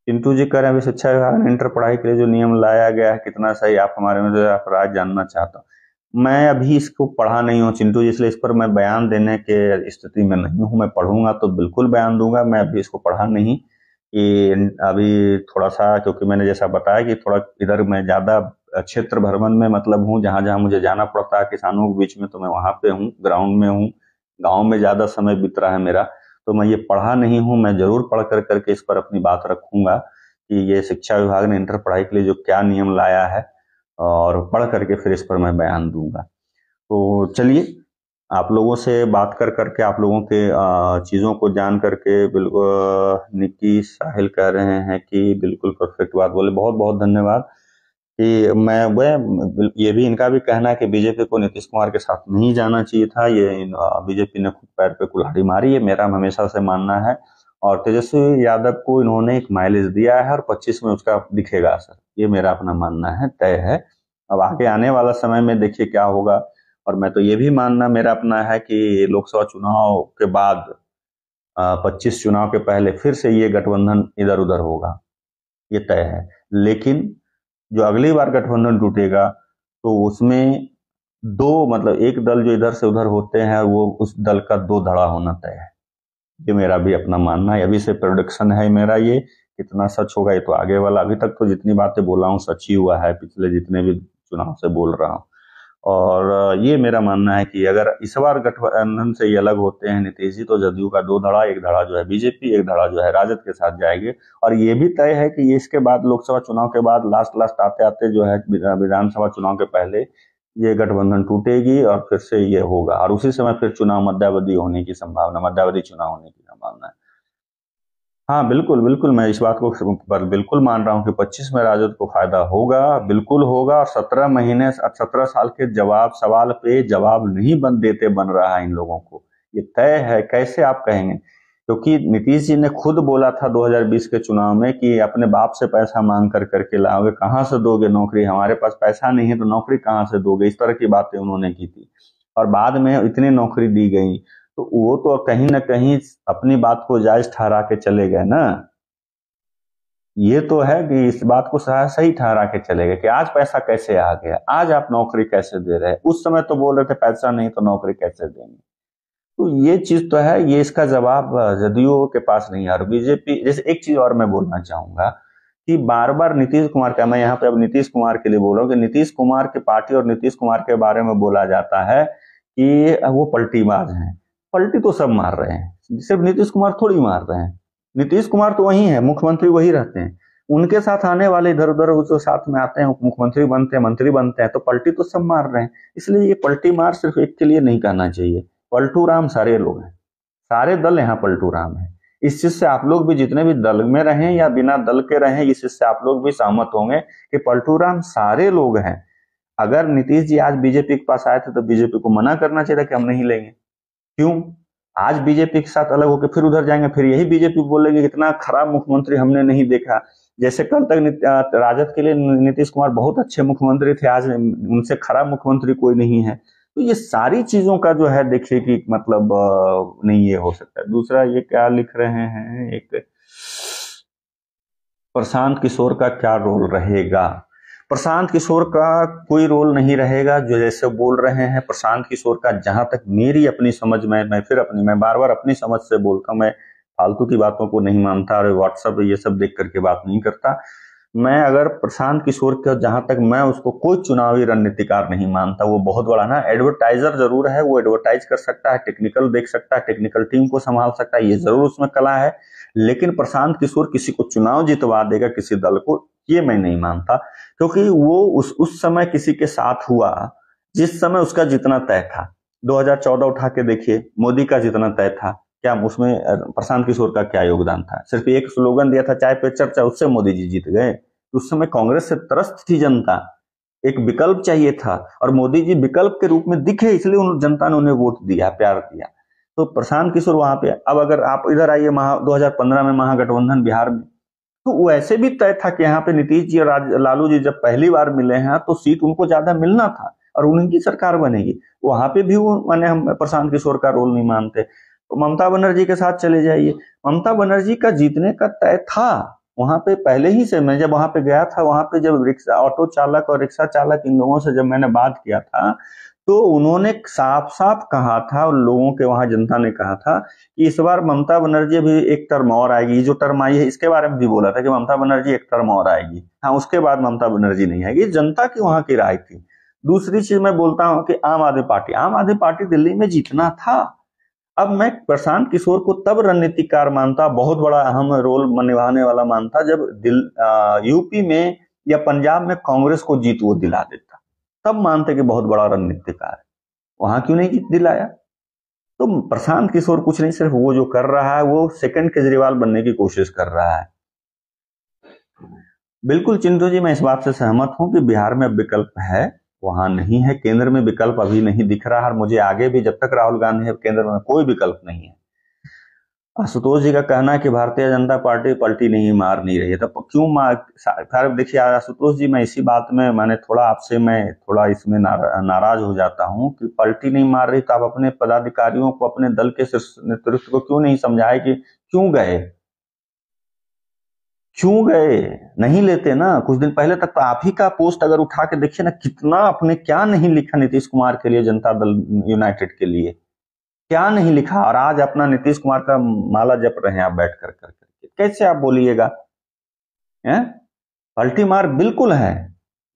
चिंटू जी कह रहे हैं अभी शिक्षा विभाग ने इंटर पढ़ाई के लिए जो नियम लाया गया है कितना सही, आप हमारे में आप राय जानना चाहता हूँ। मैं अभी इसको पढ़ा नहीं हूँ चिंटू जी, इसलिए इस पर मैं बयान देने के स्थिति में नहीं हूँ। मैं पढ़ूंगा तो बिल्कुल बयान दूंगा, मैं अभी इसको पढ़ा नहीं। कि अभी थोड़ा सा, क्योंकि मैंने जैसा बताया कि थोड़ा इधर मैं ज्यादा क्षेत्र भ्रमण में मतलब हूँ, जहां जहां मुझे जाना पड़ता है किसानों के बीच में, तो मैं वहां पे हूँ, ग्राउंड में हूँ, गाँव में ज्यादा समय बीत रहा है मेरा। तो मैं ये पढ़ा नहीं हूँ, मैं जरूर पढ़ कर करके इस पर अपनी बात रखूंगा कि ये शिक्षा विभाग ने इंटर पढ़ाई के लिए जो क्या नियम लाया है, और पढ़ करके फिर इस पर मैं बयान दूंगा। तो चलिए, आप लोगों से बात कर करके, आप लोगों के चीज़ों को जान करके, बिल्कुल निकी साहिल कह रहे हैं कि बिल्कुल परफेक्ट बात बोले, बहुत बहुत धन्यवाद। कि मैं ये भी इनका भी कहना है कि बीजेपी को नीतीश कुमार के साथ नहीं जाना चाहिए था। ये बीजेपी ने खुद पैर पे कुल्हाड़ी मारी है, मेरा हमेशा से मानना है। और तेजस्वी यादव को इन्होंने एक माइलेज दिया है और 25 में उसका दिखेगा असर, ये मेरा अपना मानना है, तय है। अब आगे आने वाला समय में देखिए क्या होगा। और मैं तो ये भी मानना मेरा अपना है कि लोकसभा चुनाव के बाद 25 चुनाव के पहले फिर से ये गठबंधन इधर उधर होगा, ये तय है। लेकिन जो अगली बार गठबंधन टूटेगा तो उसमें दो मतलब एक दल जो इधर से उधर होते हैं वो उस दल का दो धड़ा होना तय है, ये मेरा भी अपना मानना है। अभी से प्रोडिक्शन है मेरा, ये कितना सच होगा ये तो आगे वाला। अभी तक तो जितनी बातें बोला हूँ सच ही हुआ है, पिछले जितने भी चुनाव से बोल रहा हूँ। और ये मेरा मानना है कि अगर इस बार गठबंधन से ये अलग होते हैं नीतीश जी, तो जदयू का दो धड़ा, एक धड़ा जो है बीजेपी, एक धड़ा जो है राजद के साथ जाएंगे। और ये भी तय है कि ये इसके बाद लोकसभा चुनाव के बाद लास्ट आते आते जो है विधानसभा चुनाव के पहले ये गठबंधन टूटेगी और फिर से ये होगा। और उसी समय फिर चुनाव मध्यावधि होने की संभावना, मध्यावधि चुनाव होने की संभावना है। हाँ बिल्कुल बिल्कुल, मैं इस बात को बिल्कुल मान रहा हूँ कि 25 में राजद को फायदा होगा, बिल्कुल होगा। और 17 साल के सवाल पे जवाब नहीं बन रहा है इन लोगों को, ये तय है। कैसे आप कहेंगे? क्योंकि नीतीश जी ने खुद बोला था 2020 के चुनाव में कि अपने बाप से पैसा मांग कर करके लाओगे, कहाँ से दोगे नौकरी, हमारे पास पैसा नहीं है तो नौकरी कहाँ से दोगे, इस तरह की बातें उन्होंने की थी। और बाद में इतनी नौकरी दी गई, तो वो तो कहीं ना कहीं अपनी बात को जायज ठहरा के चले गए ना। ये तो है कि इस बात को सही ठहरा के चले गए कि आज पैसा कैसे आ गया, आज आप नौकरी कैसे दे रहे हैं, उस समय तो बोल रहे थे पैसा नहीं तो नौकरी कैसे देंगे। तो ये चीज तो है, ये इसका जवाब जदयू के पास नहीं है। और बीजेपी जैसे एक चीज और मैं बोलना चाहूंगा कि बार बार नीतीश कुमार का, मैं यहाँ पे अब नीतीश कुमार के लिए बोल रहा हूँ कि नीतीश कुमार की पार्टी और नीतीश कुमार के बारे में बोला जाता है कि वो पलटीबाज हैं। पलटी तो सब मार रहे हैं, सिर्फ नीतीश कुमार थोड़ी मार रहे हैं। नीतीश कुमार तो वही है, मुख्यमंत्री वही रहते हैं। उनके साथ आने वाले इधर उधर जो साथ में आते हैं मुख्यमंत्री बनते हैं, मंत्री बनते हैं, तो पलटी तो सब मार रहे हैं। इसलिए ये पलटी मार सिर्फ एक के लिए नहीं कहना चाहिए, पलटू राम सारे लोग हैं, सारे दल यहाँ पलटू राम है। इस चीज से आप लोग भी जितने भी दल में रहें या बिना दल के रहें, इस चीज से आप लोग भी सहमत होंगे कि पलटू राम सारे लोग हैं। अगर नीतीश जी आज बीजेपी के पास आए थे तो बीजेपी को मना करना चाहिए कि हम नहीं लेंगे। क्यों? आज बीजेपी के साथ अलग होकर फिर उधर जाएंगे, फिर यही बीजेपी बोलेंगे इतना खराब मुख्यमंत्री हमने नहीं देखा। जैसे कल तक राजद के लिए नीतीश कुमार बहुत अच्छे मुख्यमंत्री थे, आज उनसे खराब मुख्यमंत्री कोई नहीं है। तो ये सारी चीजों का जो है देखिए कि मतलब नहीं ये हो सकता है। दूसरा ये क्या लिख रहे हैं, एक प्रशांत किशोर का क्या रोल रहेगा? प्रशांत किशोर का कोई रोल नहीं रहेगा। जो जैसे बोल रहे हैं प्रशांत किशोर का, जहां तक मेरी अपनी समझ में, मैं बार बार अपनी समझ से बोलता हूं, मैं फालतू की बातों को नहीं मानता और व्हाट्सएप ये सब देख करके बात नहीं करता। मैं अगर प्रशांत किशोर का, जहां तक मैं उसको कोई चुनावी रणनीतिकार नहीं मानता। वो बहुत बड़ा ना एडवर्टाइजर जरूर है, वो एडवर्टाइज कर सकता है, टेक्निकल देख सकता है, टेक्निकल टीम को संभाल सकता है, ये जरूर उसमें कला है। लेकिन प्रशांत किशोर किसी को चुनाव जितवा देगा, किसी दल को, ये मैं नहीं मानता। क्योंकि वो उस समय किसी के साथ हुआ जिस समय उसका जितना तय था। 2014 उठा के देखिए, मोदी का जितना तय था, क्या उसमें प्रशांत किशोर का क्या योगदान था? सिर्फ एक स्लोगन दिया था, चाय पे चर्चा, उससे मोदी जी जीत गए। उस समय कांग्रेस से त्रस्त थी जनता, एक विकल्प चाहिए था और मोदी जी विकल्प के रूप में दिखे, इसलिए जनता ने उन्हें वोट दिया, प्यार दिया। तो प्रशांत किशोर वहां पे। अब अगर आप इधर आइए 2015 में महागठबंधन बिहार में, तो वैसे भी तय था कि यहाँ पे नीतीश जी और लालू जी जब पहली बार मिले हैं तो सीट उनको ज्यादा मिलना था और उनकी सरकार बनेगी। वहां पे भी वो माने हम प्रशांत किशोर का रोल नहीं मानते। तो ममता बनर्जी के साथ चले जाइए, ममता बनर्जी का जीतने का तय था वहां पे पहले ही से। मैं जब वहां पे गया था, वहां पे जब रिक्शा ऑटो चालक और रिक्शा चालक इन लोगों से जब मैंने बात किया था, तो उन्होंने साफ साफ कहा था, और लोगों के वहां जनता ने कहा था कि इस बार ममता बनर्जी भी एक टर्म और आएगी। जो टर्म आई है इसके बारे में भी बोला था कि ममता बनर्जी एक टर्म और आएगी, हाँ उसके बाद ममता बनर्जी नहीं आएगी। जनता की वहां की राय थी। दूसरी चीज मैं बोलता हूं कि आम आदमी पार्टी दिल्ली में जीतना था। अब मैं प्रशांत किशोर को तब रणनीतिकार मानता, बहुत बड़ा अहम रोल निभाने वाला मानता, जब यूपी में या पंजाब में कांग्रेस को जीत वो दिला देता, तब मानते कि बहुत बड़ा रणनीतिकार है। वहां क्यों नहीं जीत दिलाया? तो प्रशांत किशोर कुछ नहीं, सिर्फ वो जो कर रहा है वो सेकंड केजरीवाल बनने की कोशिश कर रहा है। बिल्कुल चिंटू जी, मैं इस बात से सहमत हूं कि बिहार में विकल्प है, वहां नहीं है। केंद्र में विकल्प अभी नहीं दिख रहा है, और मुझे आगे भी, जब तक राहुल गांधी है केंद्र में, कोई विकल्प नहीं है। आशुतोष जी का कहना है कि भारतीय जनता पार्टी पलटी नहीं मार नहीं रही है, तो क्यों मार? खैर देखिए आशुतोष जी, मैं इसी बात में मैंने थोड़ा आपसे, मैं थोड़ा इसमें नाराज हो जाता हूं कि पलटी नहीं मार रही, तो आप अपने पदाधिकारियों को, अपने दल के शीर्ष नेतृत्व को क्यों नहीं समझाए कि क्यों गए, क्यों गए? नहीं लेते ना। कुछ दिन पहले तक तो आप ही का पोस्ट अगर उठा के देखिए ना, कितना आपने क्या नहीं लिखा नीतीश कुमार के लिए, जनता दल यूनाइटेड के लिए क्या नहीं लिखा, और आज अपना नीतीश कुमार का माला जप रहे हैं आप बैठ कर करके। कैसे आप बोलिएगा? हैं? पलटी मार बिल्कुल है।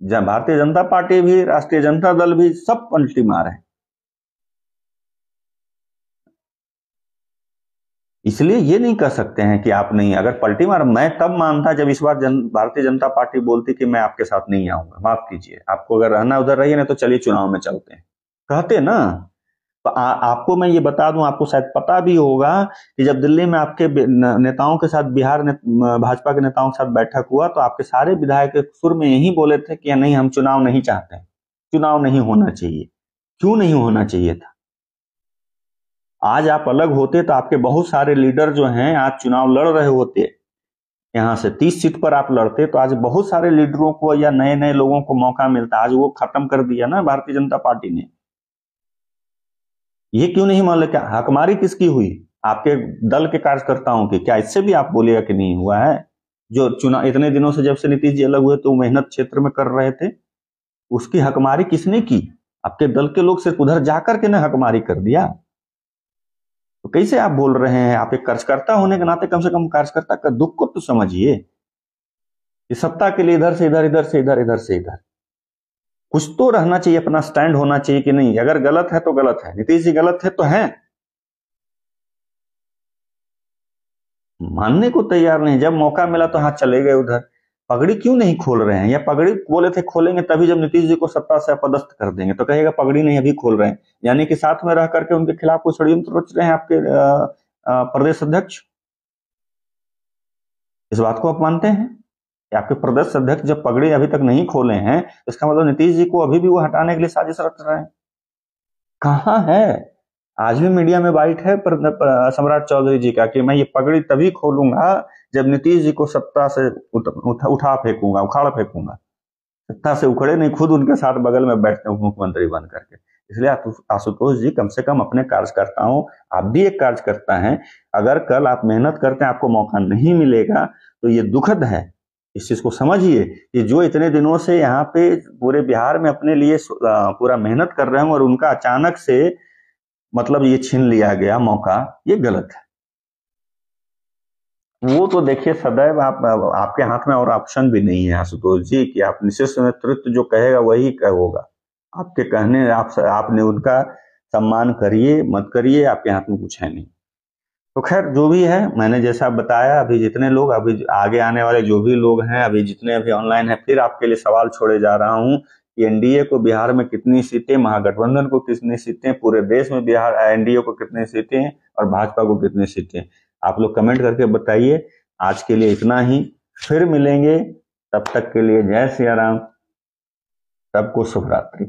भारतीय जनता पार्टी भी, राष्ट्रीय जनता दल भी, सब पलटी मार है। इसलिए ये नहीं कह सकते हैं कि आप नहीं, अगर पलटी मार, मैं तब मानता जब इस बार भारतीय जनता पार्टी बोलती कि मैं आपके साथ नहीं आऊंगा, माफ कीजिए, आपको अगर रहना उधर रहिए, ना तो चलिए चुनाव में चलते हैं, कहते ना। तो आपको मैं ये बता दूं, आपको शायद पता भी होगा कि जब दिल्ली में आपके नेताओं के साथ, भाजपा के नेताओं के साथ बैठक हुआ, तो आपके सारे विधायक सुर में यही बोले थे कि नहीं, हम चुनाव नहीं चाहते, चुनाव नहीं होना चाहिए। क्यों नहीं होना चाहिए था? आज आप अलग होते तो आपके बहुत सारे लीडर जो हैं आज चुनाव लड़ रहे होते, यहां से 30 सीट पर आप लड़ते, तो आज बहुत सारे लीडरों को या नए नए लोगों को मौका मिलता। आज वो खत्म कर दिया ना भारतीय जनता पार्टी ने। ये क्यों नहीं मान ले? क्या हकमारी किसकी हुई? आपके दल के कार्यकर्ताओं की। क्या इससे भी आप बोलिएगा कि नहीं हुआ है? जो चुनाव इतने दिनों से, जब से नीतीश जी अलग हुए, तो मेहनत क्षेत्र में कर रहे थे, उसकी हकमारी किसने की? आपके दल के लोग सिर्फ उधर जाकर के ना हकमारी कर दिया। तो कैसे आप बोल रहे हैं? आप एक कार्यकर्ता होने के नाते कम से कम कार्यकर्ता का दुख को तो समझिए कि सत्ता के लिए इधर से इधर, इधर से इधर, इधर से इधर। कुछ तो रहना चाहिए, अपना स्टैंड होना चाहिए कि नहीं, अगर गलत है तो गलत है, नीतीश जी गलत है तो है, मानने को तैयार नहीं। जब मौका मिला तो हाथ चले गए उधर। पगड़ी क्यों नहीं खोल रहे हैं? या पगड़ी बोले थे खोलेंगे तभी जब नीतीश जी को सत्ता से अपदस्थ कर देंगे, तो कहेगा पगड़ी नहीं अभी खोल रहे हैं, यानी कि साथ में रह करके उनके खिलाफ कुछ षड्यंत्र रच रहे हैं आपके प्रदेश अध्यक्ष। इस बात को आप मानते हैं कि आपके प्रदेश अध्यक्ष जब पगड़ी अभी तक नहीं खोले हैं, तो इसका मतलब नीतीश जी को अभी भी वो हटाने के लिए साजिश रच रहे हैं? कहाँ है? आज भी मीडिया में बाइट है सम्राट चौधरी जी का कि मैं ये पगड़ी तभी खोलूंगा जब नीतीश जी को सत्ता से उठा फेंकूंगा, उखाड़ फेंकूंगा। सत्ता से उखड़े नहीं, खुद उनके साथ बगल में बैठते हैं मुख्यमंत्री बन करके। इसलिए आशुतोष जी, कम से कम अपने कार्यकर्ताओं, आप भी एक कार्यकर्ता हैं, अगर कल आप मेहनत करते हैं, आपको मौका नहीं मिलेगा, तो ये दुखद है। इस चीज को समझिए कि जो इतने दिनों से यहाँ पे पूरे बिहार में अपने लिए पूरा मेहनत कर रहे हैं, और उनका अचानक से मतलब ये छीन लिया गया मौका, ये गलत है। वो तो देखिए सदैव आपके हाथ में और ऑप्शन भी नहीं है आशुतोष जी, कि आप शीर्ष नेतृत्व जो कहेगा वही होगा। आपके कहने, आपने उनका सम्मान करिए मत करिए, आपके हाथ में कुछ है नहीं। तो खैर जो भी है, मैंने जैसा बताया, अभी जितने लोग, अभी आगे आने वाले जो भी लोग हैं, अभी जितने अभी ऑनलाइन है, फिर आपके लिए सवाल छोड़े जा रहा हूं कि एनडीए को बिहार में कितनी सीटें, महागठबंधन को कितनी सीटें, पूरे देश में बिहार एनडीए को कितनी सीटें, और भाजपा को कितनी सीटें, आप लोग कमेंट करके बताइए। आज के लिए इतना ही, फिर मिलेंगे, तब तक के लिए जय सिया राम, सबको शुभ रात्रि।